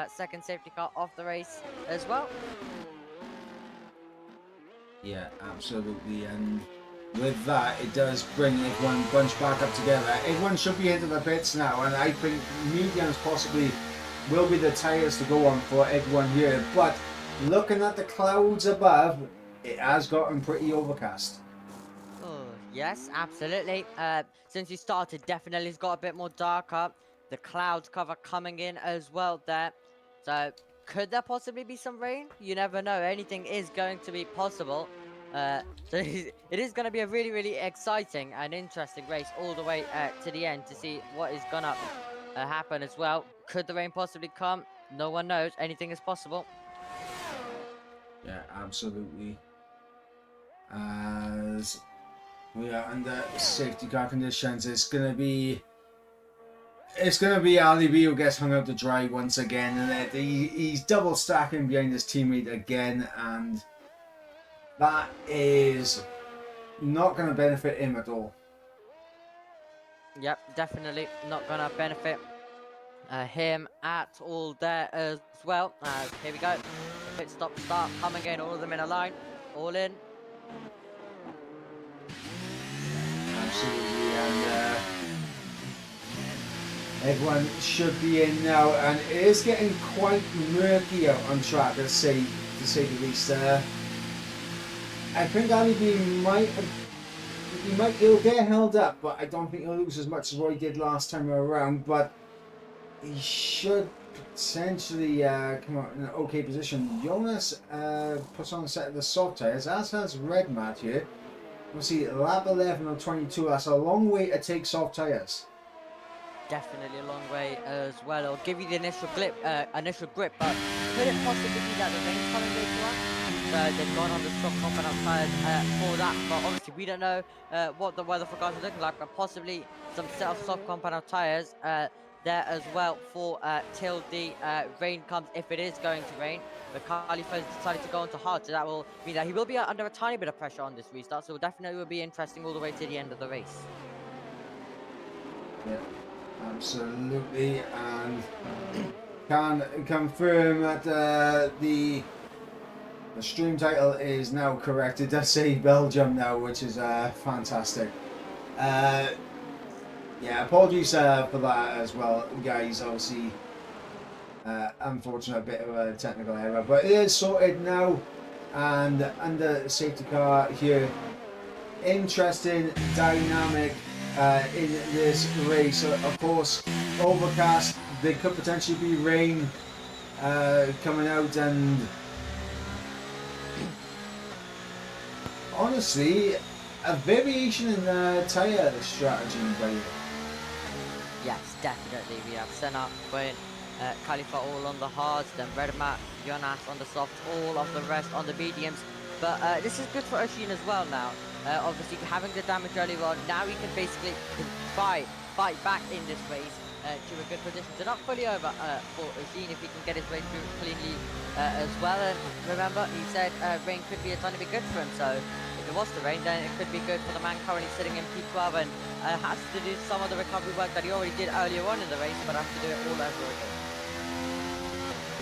second safety car off the race as well. Yeah, absolutely, and with that, it does bring everyone bunch back up together. Everyone should be into the pits now, and I think mediums possibly will be the tyres to go on for everyone here, but looking at the clouds above, it has gotten pretty overcast. Oh, yes, absolutely. Since you started, definitely it's got a bit more darker. The clouds cover coming in as well there. So Could there possibly be some rain? You never know. Anything is going to be possible. So it is going to be a really, really exciting and interesting race all the way to the end to see what is going to happen as well. Could the rain possibly come? No one knows. Anything is possible. Yeah, absolutely. As we are under safety car conditions, it's gonna be Ali B who gets hung out to dry once again, and he's double stacking behind his teammate again, and that is not going to benefit him at all. Yep, definitely not going to benefit him at all there as well. Here we go. Pit stop start coming in, all of them in a line, all in. Absolutely, and everyone should be in now, and it is getting quite murky out on track, to say the least. I think Ali B he'll get held up, but I don't think he'll lose as much as what he did last time around. But he should potentially come out in an okay position. Jonas puts on a set of the soft tyres, as has Red Mat here. We'll see lap 11 of 22. That's a long way to take soft tyres. Definitely a long way as well. It'll give you the initial grip, but could it possibly be that the rain's coming later on? They've gone on the soft compound tyres for that, but obviously we don't know what the weather forecast is looking like, but possibly some set of soft compound tyres there as well for till the rain comes, if it is going to rain. But Khalifa's decided to go on to hard, so that will mean that he will be under a tiny bit of pressure on this restart, so it definitely will be interesting all the way to the end of the race. Yeah, absolutely, and can confirm that the stream title is now correct. It does say Belgium now, which is fantastic. Yeah, apologies for that as well, guys. Obviously, unfortunate bit of a technical error, but it is sorted now, and under safety car here. Interesting dynamic in this race. Of course, overcast. There could potentially be rain coming out, and honestly, a variation in the tyre strategy by you. Yes, definitely. We have Senna, Quinn, Khalifa all on the hards, then Redmat, Jonas on the softs, all of the rest on the mediums. But this is good for Oshin as well now. Obviously, having the damage early on, now he can basically fight back in this race to a good position. So not fully over for Oshin if he can get his way through cleanly as well. And remember, he said rain could be a tiny bit good for him. So if it was to rain, then it could be good for the man currently sitting in P12 and has to do some of the recovery work that he already did earlier on in the race, but has to do it all over again.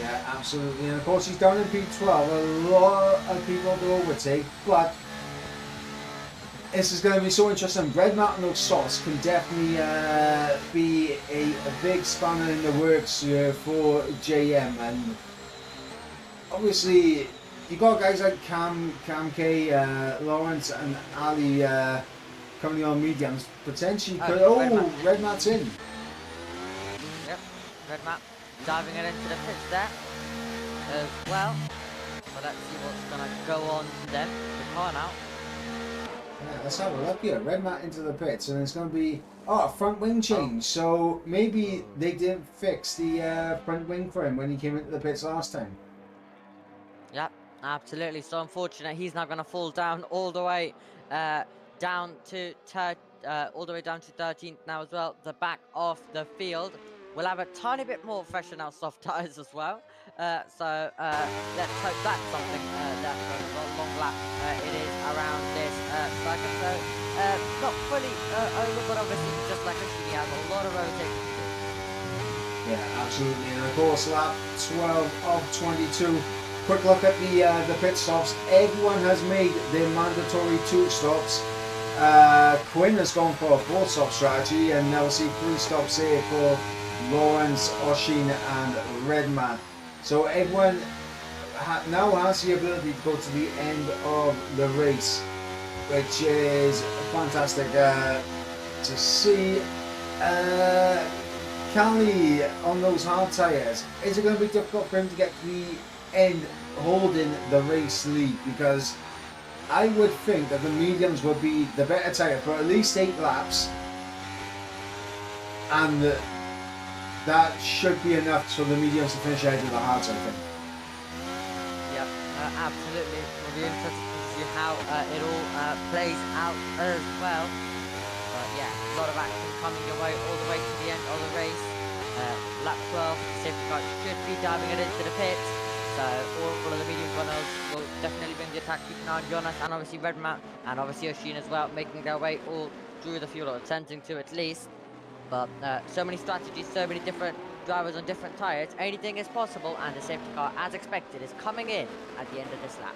Yeah, absolutely. And of course, he's down in P12. A lot of people to overtake, but this is going to be so interesting. Red Mountain Oak Sauce can definitely be a big spanner in the works here for JM. And obviously, you got guys like Cam K, Lawrence, and Ali coming on mediums. Potentially could. Red Mat's in. Yep, Red Mat diving it into the pits there as well. But let's see what's going to go on then. The car now. Yeah, let's have a look here. Red Mat into the pits, and it's going to be front wing change. So maybe they didn't fix the front wing for him when he came into the pits last time. Yep, absolutely. So unfortunate, he's now going to fall down all the way down to 13th now as well. The back of the field will have a tiny bit more freshen out soft tyres as well. Let's hope that's something that goes well. Long lap it is around this circuit. So not fully over, but obviously just like he has a lot of overtaking to do. Yeah, absolutely. And of course, lap 12 of 22. Quick look at the pit stops. Everyone has made their mandatory 2 stops. Quinn has gone for a 4-stop strategy, and now we'll see 3 stops here for Lawrence, Oshin, and Redman. So everyone now has the ability to go to the end of the race, which is fantastic to see. Cali on those hard tyres, is it going to be difficult for him to get to the end holding the race lead? Because I would think that the mediums would be the better tyre for at least 8 laps, and that should be enough for the mediums to finish ahead of the hards, I think. Yep, absolutely. We'll be interested to see how it all plays out as well. But yeah, a lot of action coming your way all the way to the end of the race. Lap 12, safety car should be diving it into the pits. So all of the medium runners will definitely bring the attack. Keep an eye on Jonas and obviously Redmount and obviously Oshin as well, making their way all through the field, or attempting to at least. But so many strategies, so many different drivers on different tyres. Anything is possible, and the safety car, as expected, is coming in at the end of this lap.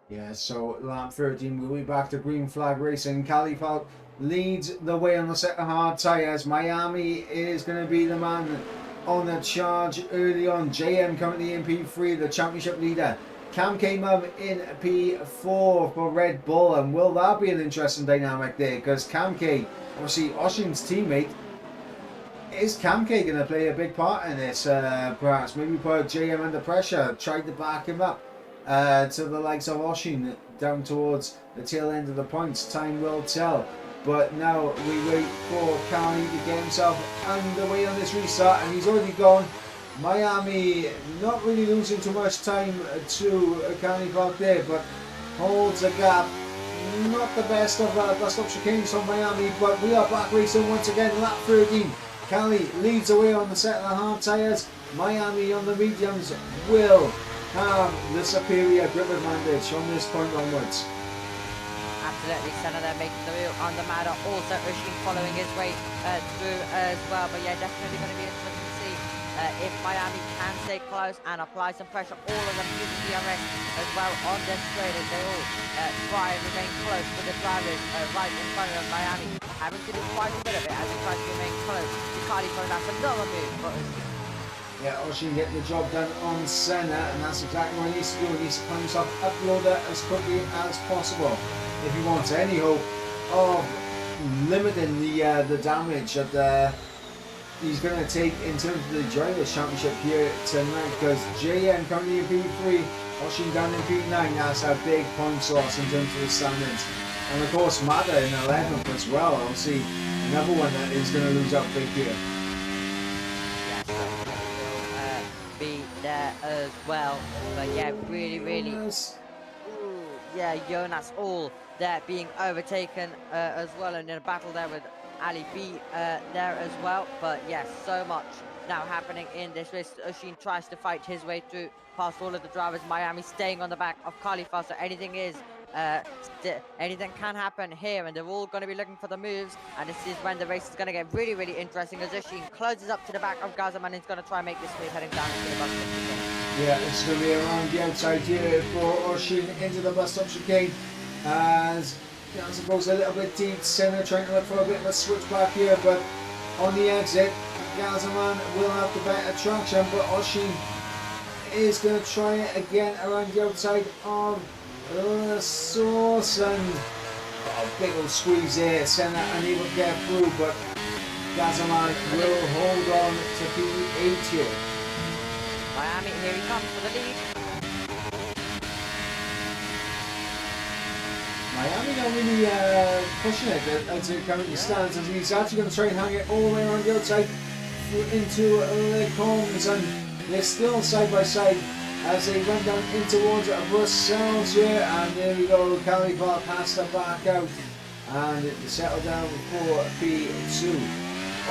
Yeah, so lap 13, we'll be back to green flag racing. Califat leads the way on the set of hard tyres. Miami is going to be the man on the charge early on. JM currently in P3, the championship leader. Cam came up in P4 for Red Bull, and will that be an interesting dynamic there? Because Cam K, obviously Oshin's teammate, is Cam K going to play a big part in this? Perhaps maybe put JM under pressure, tried to back him up to the likes of Oshin down towards the tail end of the points. Time will tell. But now we wait for Kali to get himself underway on this restart, and he's already gone. Miami not really losing too much time to Kali back there, but holds a gap. Not the best of best of chicanes from Miami, but we are back racing once again. Lap 13. Cali leads away on the set of the hard tyres. Miami on the mediums will have the superior grip advantage from this point onwards. Absolutely, Senna there making the move on the matter. Also, Ushin following his way through as well. But yeah, definitely going to be interesting to see if Miami can stay close and apply some pressure. All of them using DRS as well on their straight as they all try and remain close to the drivers right in front of Miami. Having to do quite a bit of it as he tries to remain close. Ducati throwing out another move for Ushin. Yeah, Oshin getting the job done on Senna, and that's exactly what he needs to do. He needs to find himself uploader as quickly as possible if he wants any hope of limiting the damage that he's going to take in terms of the Drivers' Championship here tonight. Because JN currently in P3, Oshin down in P9. That's a big point source in terms of the standings. And of course, Mada in 11th as well. Obviously, another one that is going to lose out big here. Be there as well, but yeah, really yeah, Jonas all there being overtaken as well, and in a battle there with Ali B there as well. But yes, so much now happening in this race. Ushin tries to fight his way through past all of the drivers. Miami staying on the back of Khalifa, so anything can happen here, and they're all going to be looking for the moves, and this is when the race is going to get really interesting as Ushin closes up to the back of Gazaman and is going to try and make this move heading down into the bus stop chicane. Yeah, it's going to be around the outside here for Ushin into the bus stop chicane, as Gazaman goes a little bit deep. Senna trying to look for a bit of a switch back here, but on the exit Gazaman will have the better traction, but Ushin is going to try it again around the outside of the source, and big old squeeze there. Senna unable to get through, but Gazaman will hold on to P8 here. Miami, here he comes for the lead. Miami not really pushing it as it currently stands, as he's actually going to try and hang it all the way around the outside into the cones, and they're still side by side as they run down in towards Brussels here, and there we go. Khalifa has to back out and settle down for P2.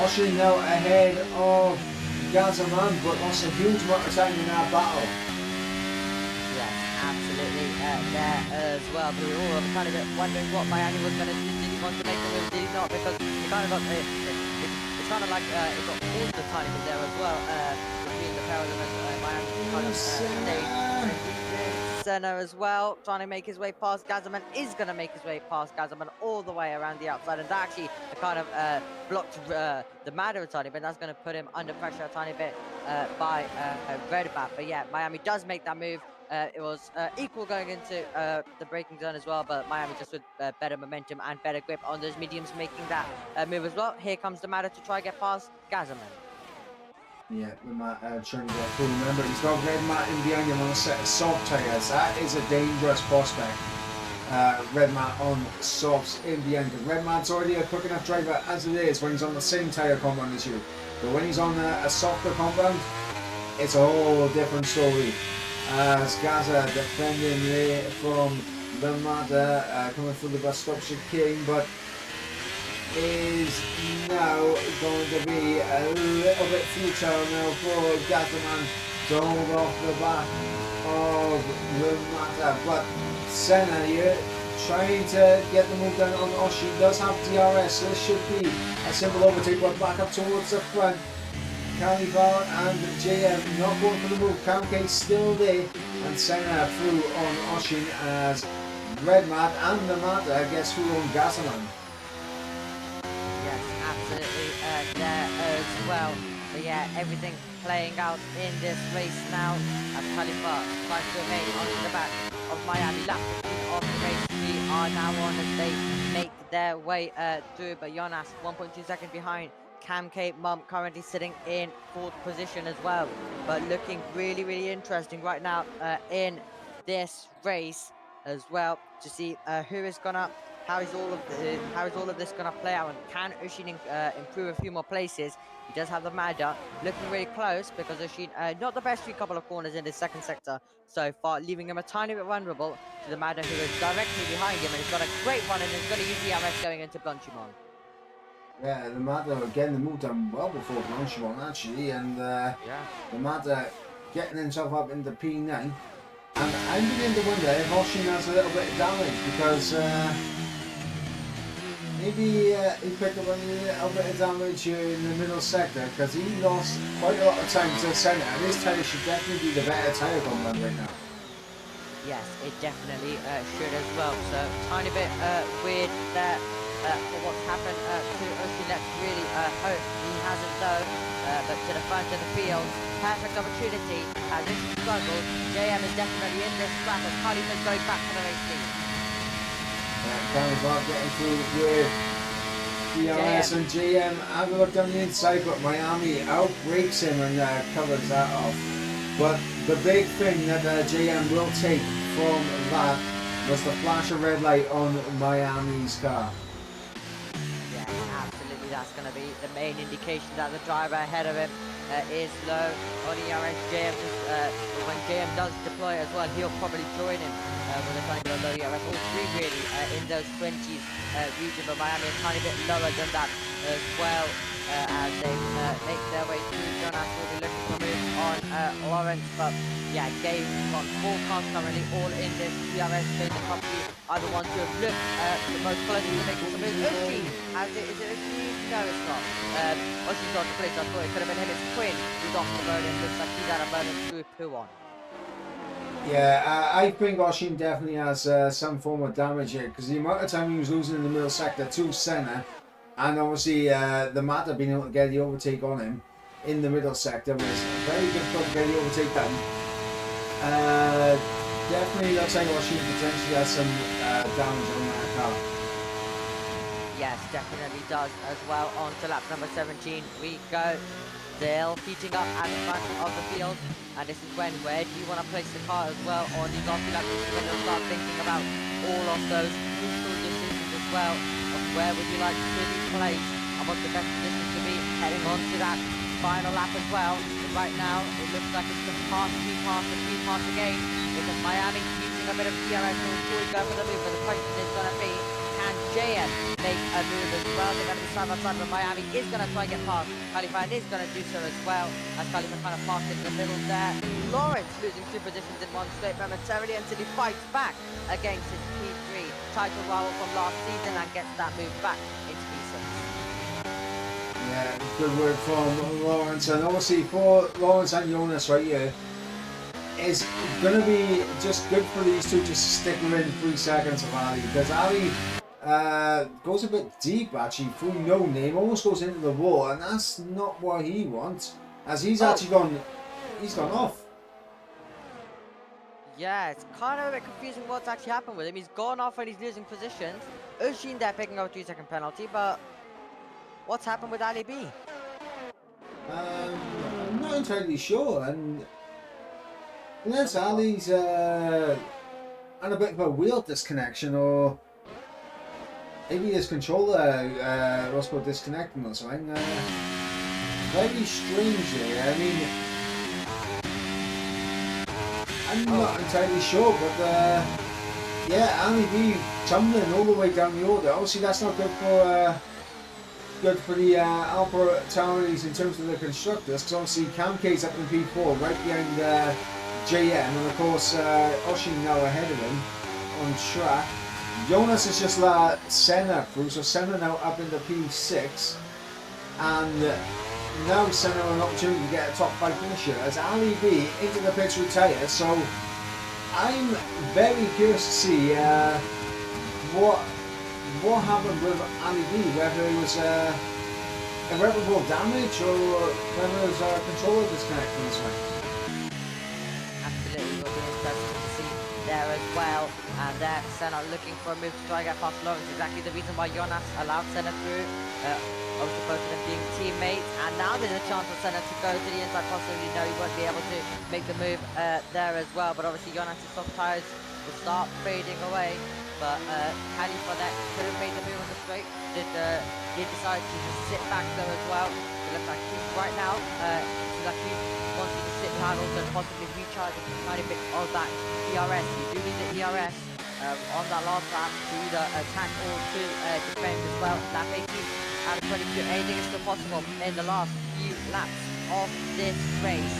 Oshin now ahead of Gazaman, but lost a huge amount of time in that battle. Yes, absolutely there as well. But we were all kind of wondering what Miami was going to do. Did he want to make the move? Did he not? Because he kind of got it's kind of like it got paused a tiny bit there as well. Between the pair of them, as Miami kind of stayed. Senna as well, trying to make his way past Gazaman, is going to make his way past Gazaman all the way around the outside, and that actually kind of blocked the Mada a tiny bit. That's going to put him under pressure a tiny bit by Redbat. But yeah, Miami does make that move. It was equal going into the braking zone as well, but Miami just with better momentum and better grip on those mediums making that move as well. Here comes the Mada to try and get past Gazaman. Yeah, the mat trying to get through. Remember, he's got red mat in behind him on a set of soft tyres. That is a dangerous prospect. Red mat on softs in behind. Red mat's already a quick enough driver as it is when he's on the same tyre compound as you. But when he's on a softer compound, it's a whole different story. As Gaza defending there from the Mata, coming through the bus stop chicane, but is now going to be a little bit futile now for Gazaman to hold off the back of the Mata. But Senna here trying to get the move done on Oshi. Does have DRS, so this should be a simple overtake, but back up towards the front. Carnival and JM not going for the move. Kamke still there, and Senna through on Oshin as Red Mat and the Mata gets through on Gazaman. Yes, absolutely there as well. But yeah, everything playing out in this race now as Khalifa tries to remain onto the back of Miami. Lap 15 of the race. We are now on as they make their way through, but Jonas 1.2 seconds behind. Cam K Mum currently sitting in 4th position as well, but looking really interesting right now in this race as well to see who is gonna how is all of this gonna play out, and can Ushin improve a few more places. He does have the Mada looking really close because Ushin not the best few couple of corners in the second sector so far, leaving him a tiny bit vulnerable to the Mada, who is directly behind him, and he's got a great run and is going to use the RS going into Blanchimont. Yeah, the Mata getting the move done well before Blanchimont actually, and the Mata getting himself up into P9. And I'm beginning to wonder if Oshin has a little bit of damage because maybe he picked up a little bit of damage in the middle sector because he lost quite a lot of time to the centre, and this tyre should definitely be the better tyre compound right now. Yes, it definitely should as well. So tiny bit weird there for what's happened to Oshin. Let's really hope he hasn't though. But to the front of the field, perfect opportunity as this struggles. JM is definitely in this scrap as Khalifa's going back to the race team. Carnival getting through with DRS and JM. Have a look down the inside, but Miami outbreaks him and covers that off. But the big thing that JM will take from that was the flash of red light on Miami's car. Yeah, absolutely. That's going to be the main indication that the driver ahead of him is low on ERS. JM when JM does deploy as well, he'll probably join him with a tiny bit of low ERS. All three really in those 20s region, but Miami is a tiny bit lower than that as well. As they make their way through. Jonas will be looking for a move on Lawrence, but yeah, Gabe got 4 cars currently all in this DRS space. The company are the ones who have looked the most closely to making some moves. Ushi, is it Ushi? No, it's not. Ushi's on the place. I thought it could have been him. It's Quinn who's off the burden. Looks like he's out of burden through Puon. Yeah, I think Oshin definitely has some form of damage here because the amount of time he was losing in the middle sector to Senna, and obviously the Mata being able to get the overtake on him in the middle sector was very difficult to get the overtake done. Definitely looks like Oshin potentially has some damage on that car. Yes, definitely does as well. On to lap number 17 we go. Still heating up at the front of the field, and this is where do you want to place the car as well on these last few laps. When you'll start thinking about all of those crucial decisions as well of where would you like to be placed and what's the best position to be heading on to that final lap as well. But right now it looks like it's just pass again because Miami using a bit of DRS to go for the move, but the question is going to be, can JM make a move as well? They're going to be side by side, but Miami is going to try and get past Khalifa and is going to do so as well, as Khalifa kind of parked in the middle there. Lawrence losing 2 positions in one straight momentarily until he fights back against his P3 title rival from last season and gets that move back into P6. Yeah, good work from Lawrence, and obviously for Lawrence and Jonas right here, it's going to be just good for these two to stick within 3 seconds of Ali, because Ali goes a bit deep actually through no name, almost goes into the wall, and that's not what he wants, as he's actually gone off. Yeah, it's kind of a bit confusing what's actually happened with him. He's gone off and he's losing positions. Ushin there picking up a 2-second penalty, but what's happened with Ali B? I'm not entirely sure, and unless Ali's had a bit of a wheel disconnection, or maybe his controller was disconnecting or something. Very strangely, I mean, I'm not entirely sure, but yeah, Ali B tumbling all the way down the order. Obviously, that's not good for the Alpha Tauris in terms of the constructors, because obviously Cam K's up in P4, right behind JM, and of course Oshin now ahead of him on track. Jonas is just Senna through, so Senna now up into P6, and now Senna an opportunity to get a top 5 finisher as Ali B into the pits with tyres. So I'm very curious to see what happened with Ali B, whether it was irreparable damage or whether it was controller disconnecting this way. Absolutely, will be interesting to see there as well. And there, Senna looking for a move to try and get past Lawrence. Exactly the reason why Jonas allowed Senna through. Obviously both of them being teammates. And now there's a chance for Senna to go to the inside. Possibly, no, he won't be able to make the move there as well. But obviously Jonas' soft tyres will start fading away. But Cali for that could have made the move on the straight. Did decide to just sit back though as well. It looks like he's right now. Seems like he wants to sit behind, also possibly recharging a tiny bit of that ERS. You do need the ERS on that last lap to either attack or to defend as well. That makes you out of 22. Anything is still possible in the last few laps of this race.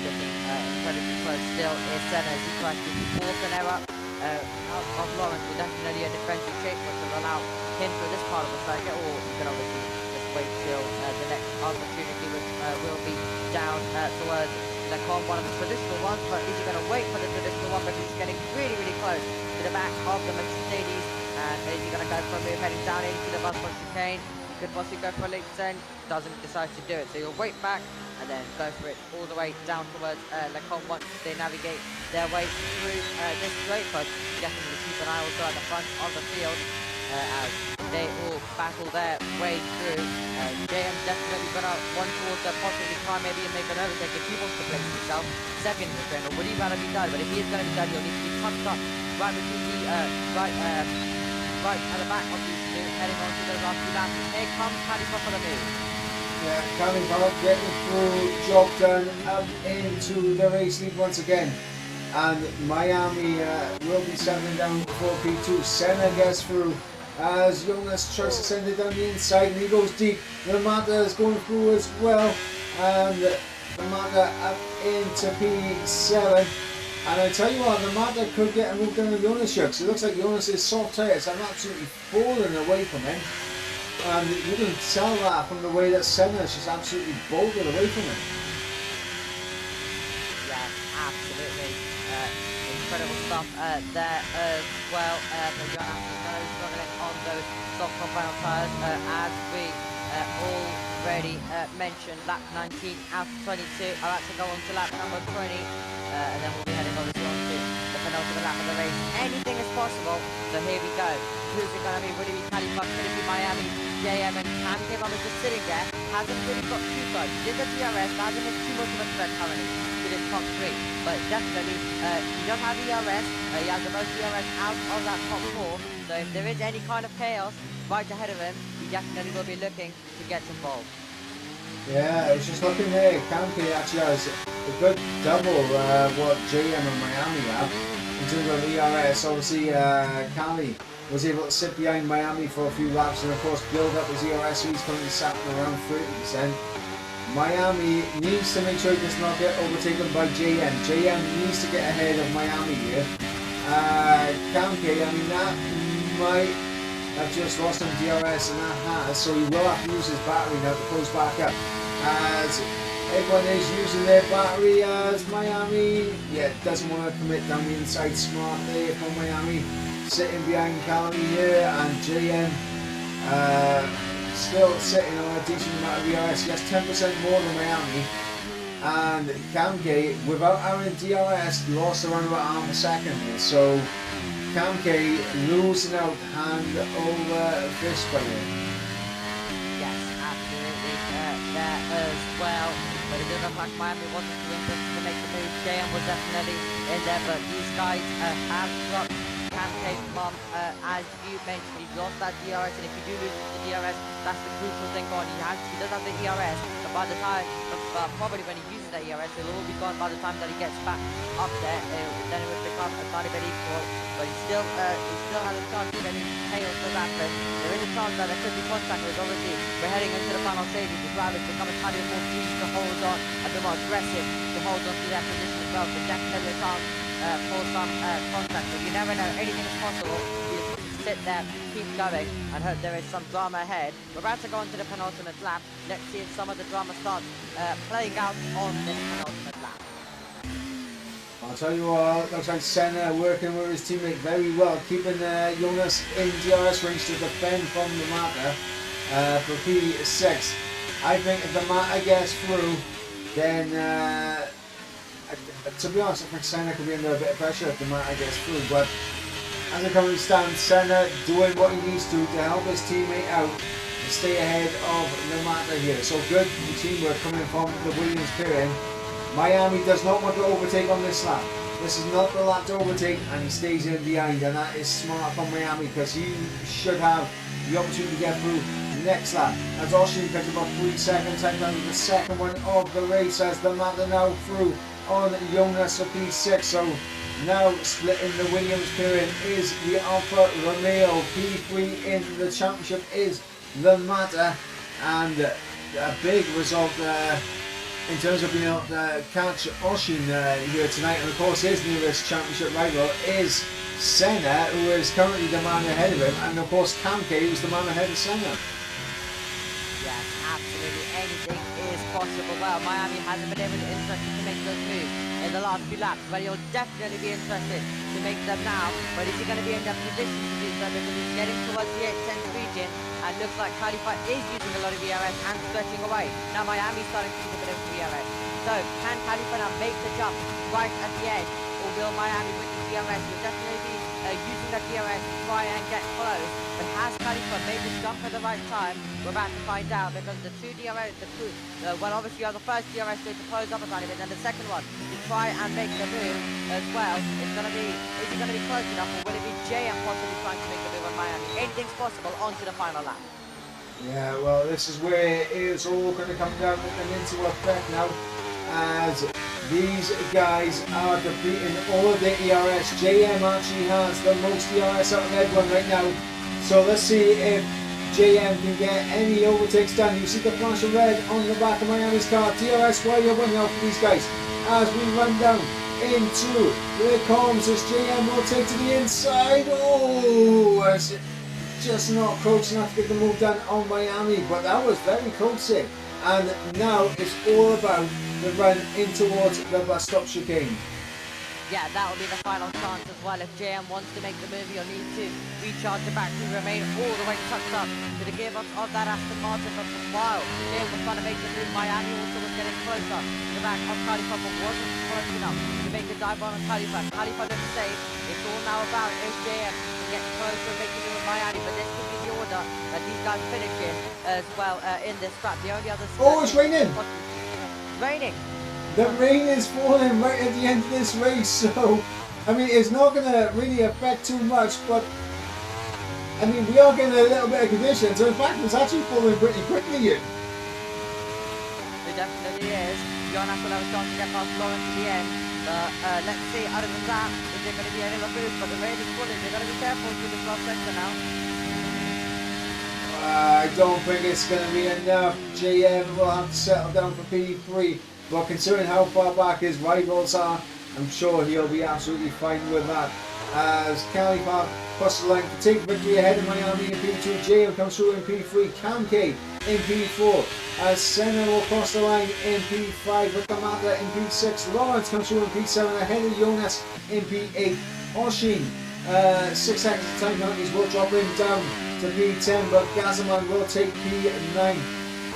Looking incredibly close still is Senna as he tries to force an error out of Lawrence with definitely a defensive shape, which will allow him through this part of the circuit, or you can obviously just wait till the next opportunity, which will be down towards Lecom, one of the traditional ones. But is he going to wait for the traditional one, because he's getting really, really close to the back of the Mercedes? And is he going to go for a move heading down into the bus for chicane? Could possibly go for a late turn, doesn't decide to do it. So you'll wait back and then go for it all the way down towards Lecom once they navigate their way through this straight. But definitely keep an eye also at the front of the field as they all battle their way through. JM definitely gonna want towards possibly try maybe and make an overtake if he wants to place himself second in the train, or would he rather be done? But if he is going to be done, he'll need to be touched up right between the right at the back of these two, heading on to the last few laps. Here comes Paddy for the move. Yeah, coming back, getting through, job done, up into the race lead once again. And Miami will be settling down for P2. Senna gets through as Jonas tries to send it down the inside, and he goes deep. Yamada is going through as well, and Yamada up into P7. And I tell you what, the Mata could get a move down on Jonas here, because it looks like Jonas' soft tyres are absolutely falling away from him. And you can tell that from the way that Senna is just absolutely bolted away from him. Yeah, absolutely. Incredible stuff there as well. But Jonas is struggling on those soft compound tyres as we already mentioned. Lap 19 out of 22. I'll actually go on to lap number 20. And then we'll be heading obviously on to the penultimate lap of the race. Anything is possible, so here we go. Who's it going to be? Would it be California? Could it be Miami? JM and Cam Kim is just sitting there. Hasn't really got too good. Did the DRS, but hasn't too much of a threat currently to this top 3. But definitely, he does have ERS. He has the most ERS out of that top 4. So if there is any kind of chaos right ahead of him, he definitely will be looking to get involved. Yeah, I was just looking there. Kampi actually has a good double what JM and Miami have in terms of ERS. Obviously, Cali was able to sit behind Miami for a few laps and, of course, build up his ERS. So he's currently sat around 30%. Miami needs to make sure he does not get overtaken by JM. JM needs to get ahead of Miami here. Kampi, I mean, that might have just lost him DRS, and that has, so he will have to use his battery now to close back up, as everyone is using their battery, as Miami doesn't want to commit down the inside smart there for Miami, sitting behind Cali here, and JM still sitting on a decent amount of DRS. He has 10% more than Miami, and Kamke, without having DRS, lost around about half a second here, so Kamke losing out hand over fist by him. Yes, absolutely. There as well. But but it didn't look like Miami wasn't too interested to make the move. JM was definitely in there, but these guys have dropped Cancave Mom, as you mentioned. He's lost that DRS, and if you do lose the DRS, that's the crucial thing gone. He does have the ERS, but by the time, probably when he uses that ERS, it'll all be gone by the time that he gets back up there. Then it would become a tiny bit equal, but he still has a chance of getting tails to that. But there is a chance that there could be contact with. Obviously, we're heading into the final stages. The drivers become a tiny bit more free to hold on, a bit more aggressive to hold on to their position as well. So definitely a chance for some contact. But you never know, anything is possible. You just sit there, keep going, and hope there is some drama ahead. We're about to go on to the penultimate lap. Let's see if some of the drama starts playing out on this penultimate lap. I'll tell you what, looks like Senna working with his teammate very well, keeping Jonas in DRS range to defend from the matter for P6. I think if the matter gets through, then to be honest, I think Senna could be under a bit of pressure if the matter gets through, but as it currently stands, Senna doing what he needs to help his teammate out and stay ahead of the matter here. So good teamwork coming from the Williams pairing. Miami does not want to overtake on this lap. This is not the lap to overtake, and he stays in behind, and that is smart from Miami because he should have the opportunity to get through next lap. As Oshin picks about 3 seconds, and then the second one of the race as the matter now through on Jonas for P6. So now splitting the Williams pairing is the Alfa Romeo. P3 in the championship is the matter, and a big result in terms of being able to catch Oshin here tonight. And of course his nearest championship rival is Senna, who is currently the man ahead of him, and of course Kamke, who's the man ahead of Senna. Yes, absolutely anything is possible. Well, Miami hasn't been able to make those moves in the last few laps, but he'll definitely be interested to make them now. But is he going to be in the position to do so, because he's getting towards the 8th region, and looks like Khalifa is using a lot of ERS and stretching away. Now Miami's starting to use a bit of ERS. So can Khalifa now make the jump right at the edge, or will Miami with the DRS? Will definitely be using that DRS to try and get close. But has Khalifa made the jump at the right time? We're about to find out, because the two DRS, well, obviously you have the first DRS to close up a tiny bit, and the second one to try and make the move as well. It's going to be, is he going to be close enough, or will it be JM possibly trying to make the move on Miami? Anything's possible onto the final lap. Yeah, well, this is where it's all going to come down and into effect now, as these guys are defeating all of the ERS. JM actually has the most ERS out of everyone right now. So let's see if JM can get any overtakes done. You see the flash of red on the back of Miami's car. DRS wire one out for these guys as we run down into the combs as JM will take to the inside. Oh, it's just not close enough to get the move done on Miami, but that was very close in. And now it's all about the run in towards the bus stop chicane. Yeah, that will be the final chance as well. If JM wants to make the move, he'll need to recharge the battery, remain all the way tucked up to the gearbox of that Aston Martin. But while JM was trying to make the move, Miami also was getting closer to the back of Khalifa, but wasn't close enough to make the dive on Khalifa. Khalifa looks safe. It's all now about if JM can get closer and make the move with Miami, but this could be the order that these guys finish in as well in this scrap. The only other... Oh, it's raining! Raining! The rain is falling right at the end of this race, so I mean it's not going to really affect too much, but I mean we are getting a little bit of condition, so in fact it's actually falling pretty quickly here. It definitely is. Jonas will have a chance to get past Lawrence to the end, but let's see, other than that, is there going to be any other boost? But the rain is falling, they've got to be careful through this last sector now. I don't think it's going to be enough. JM will have to settle down for P3. But considering how far back his rivals are, I'm sure he'll be absolutely fine with that. As Khalifa crosses the line to take victory ahead of Miami in P2, JM comes through in P3, Kamke in P4, as Senna will cross the line in P5 with Kamata in P6, Lawrence comes through in P7 ahead of Jonas in P8, Oshin 6 seconds of time penalties will drop him down to P10, but Gazaman will take P9.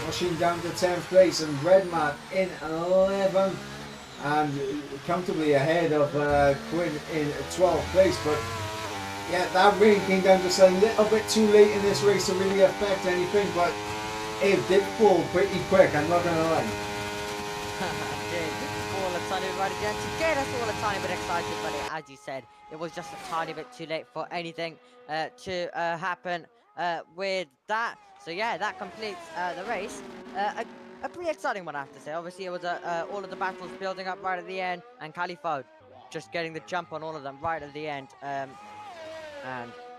Oshin down to 10th place, and Redman in 11th, and comfortably ahead of Quinn in 12th place. But yeah, that rain came down just a little bit too late in this race to really affect anything, but it did fall pretty quick, I'm not going to lie. Did fall a tiny bit right at the end to get us all a tiny bit excited, but as you said, it was just a tiny bit too late for anything to happen with that. So yeah, that completes the race. A pretty exciting one, I have to say. Obviously, it was all of the battles building up right at the end, and Khalifa just getting the jump on all of them right at the end, and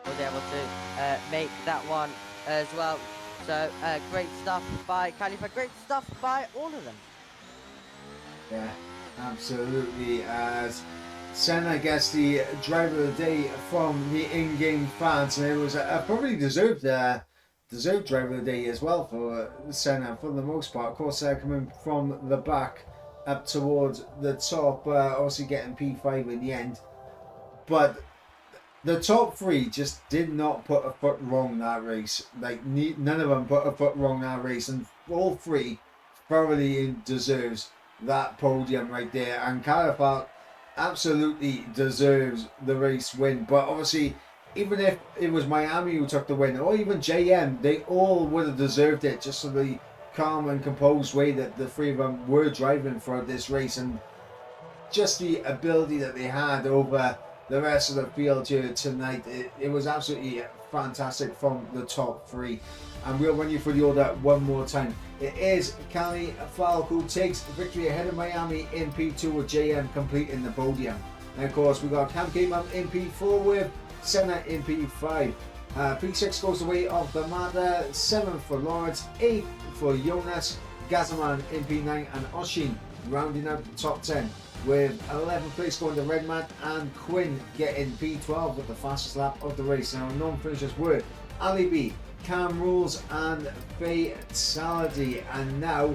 was able to make that one as well. So great stuff by Khalifa, great stuff by all of them. Yeah, absolutely. As Senna gets the driver of the day from the in-game fans, and it was a probably deserved driver of the day as well for Senna for the most part. Of course, coming from the back up towards the top, obviously getting P5 in the end, but the top three just did not put a foot wrong that race. Like none of them put a foot wrong that race, and all three thoroughly deserves that podium right there. And Caraphat absolutely deserves the race win. But obviously, even if it was Miami who took the win, or even JM, they all would have deserved it just for the calm and composed way that the three of them were driving throughout this race, and just the ability that they had over the rest of the field here tonight. It was absolutely fantastic from the top three. And we'll run you through the order one more time. It is Cali Falk who takes victory ahead of Miami in P2 with JM completing the podium. And of course we got Cam Caveman in P4 with Senna in P5. P6 goes the way of the Mada, 7 for Lawrence, 8 for Jonas, Gazaman in P9, and Oshin rounding out the top 10 with 11th place going to Redman, and Quinn getting P12 with the fastest lap of the race. Now non-finishers were Ali B, Cam Rules and Fatality. And now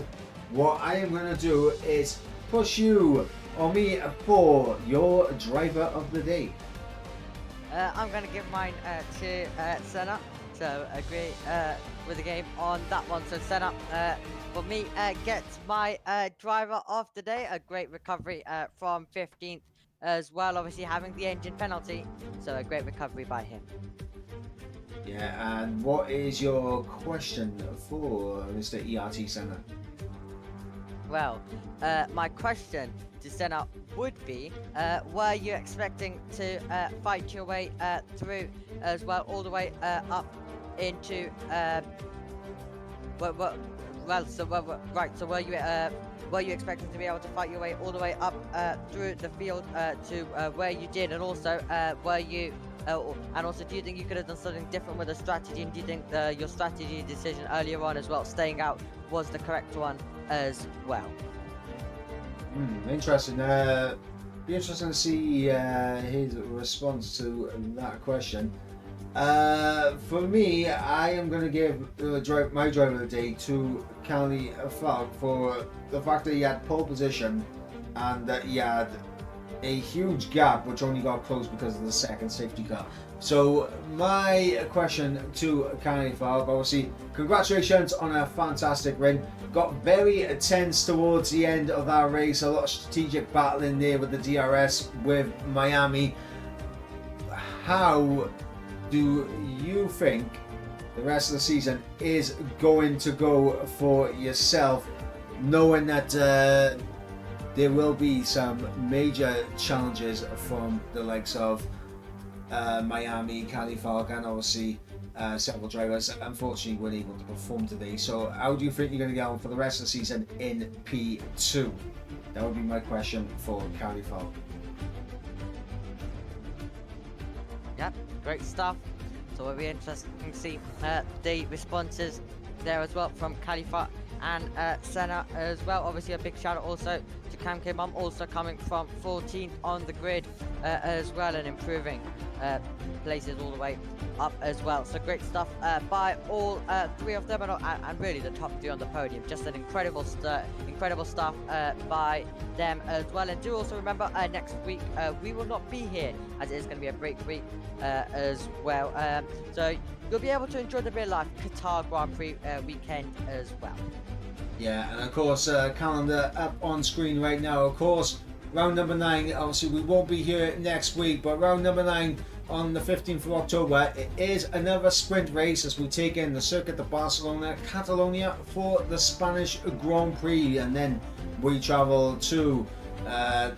what I am going to do is push you or me for your driver of the day. I'm going to give mine to Senna, so agree with the game on that one. So Senna, for me, gets my driver of the day. A great recovery from 15th as well, obviously having the engine penalty, so a great recovery by him. Yeah, and what is your question for Mr. ERT Senna? Well, my question to Senna would be, were you expecting to fight your way through as well, all the way up into so were you expecting to be able to fight your way all the way up through the field to where you did, and also were you and also, do you think you could have done something different with the strategy, and do you think your strategy decision earlier on as well, staying out, was the correct one as well? Interesting. Be interesting to see his response to that question. For me, I am going to give my driver of the day to Cali Falk for the fact that he had pole position and that he had a huge gap which only got closed because of the second safety car. So my question to Cali Falk, obviously congratulations on a fantastic win. Got very tense towards the end of that race, a lot of strategic battling there with the DRS with Miami. How do you think the rest of the season is going to go for yourself, knowing that there will be some major challenges from the likes of Miami, Cali Falk, and obviously several drivers unfortunately weren't able to perform today. So how do you think you're going to get on for the rest of the season in P2? That would be my question for Cali Falk. Yep, great stuff. So it'll be interesting to see the responses there as well from Khalifa and Senna as well. Obviously a big shout out also to Cam Mum, also coming from 14th on the grid as well, and improving places all the way up as well. So great stuff by all three of them, and really the top three on the podium. Just an incredible stuff by them as well. And do also remember next week we will not be here, as it is going to be a break week as well. So you'll be able to enjoy the real life Qatar Grand Prix weekend as well. Yeah, and of course calendar up on screen right now. Of course round number 9. Obviously we won't be here next week, but round number 9 on the 15th of October, it is another sprint race as we take in the Circuit de Barcelona, Catalonia for the Spanish Grand Prix, and then we travel to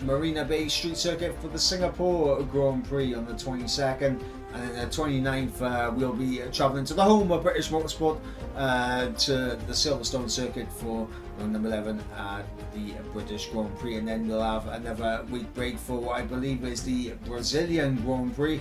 Marina Bay Street Circuit for the Singapore Grand Prix on the 22nd, and then the 29th we'll be travelling to the home of British Motorsport to the Silverstone Circuit for round number 11 at the British Grand Prix, and then we'll have another week break for what I believe is the Brazilian Grand Prix,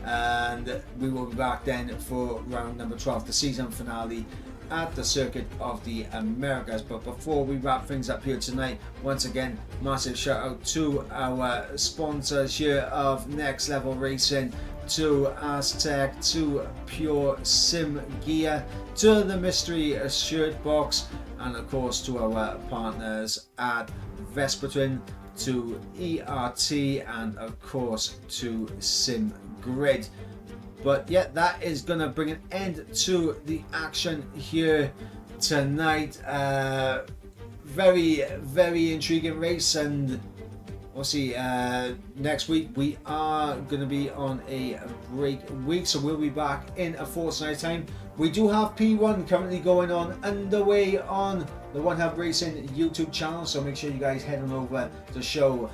and we will be back then for round number 12, the season finale at the Circuit of the Americas. But before we wrap things up here tonight, once again, massive shout out to our sponsors here of Next Level Racing, to Aztec, to Pure Sim Gear, to the Mystery Shirt Box, and of course to our partners at Vespertwin, to ERT, and of course to Sim Grid. But yeah, that is going to bring an end to the action here tonight. Very, very intriguing race, and we'll see. Next week we are going to be on a break week, so we'll be back in a fortnight time. We do have P1 currently going on underway on the One Hub Racing YouTube channel, so make sure you guys head on over to show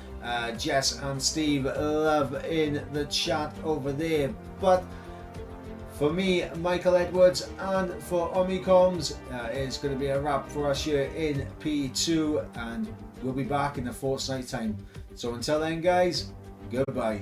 Jess and Steve love in the chat over there. But for me, Michael Edwards, and for Omicoms, it's going to be a wrap for us here in P2, and we'll be back in a fortnight time. So until then guys, goodbye.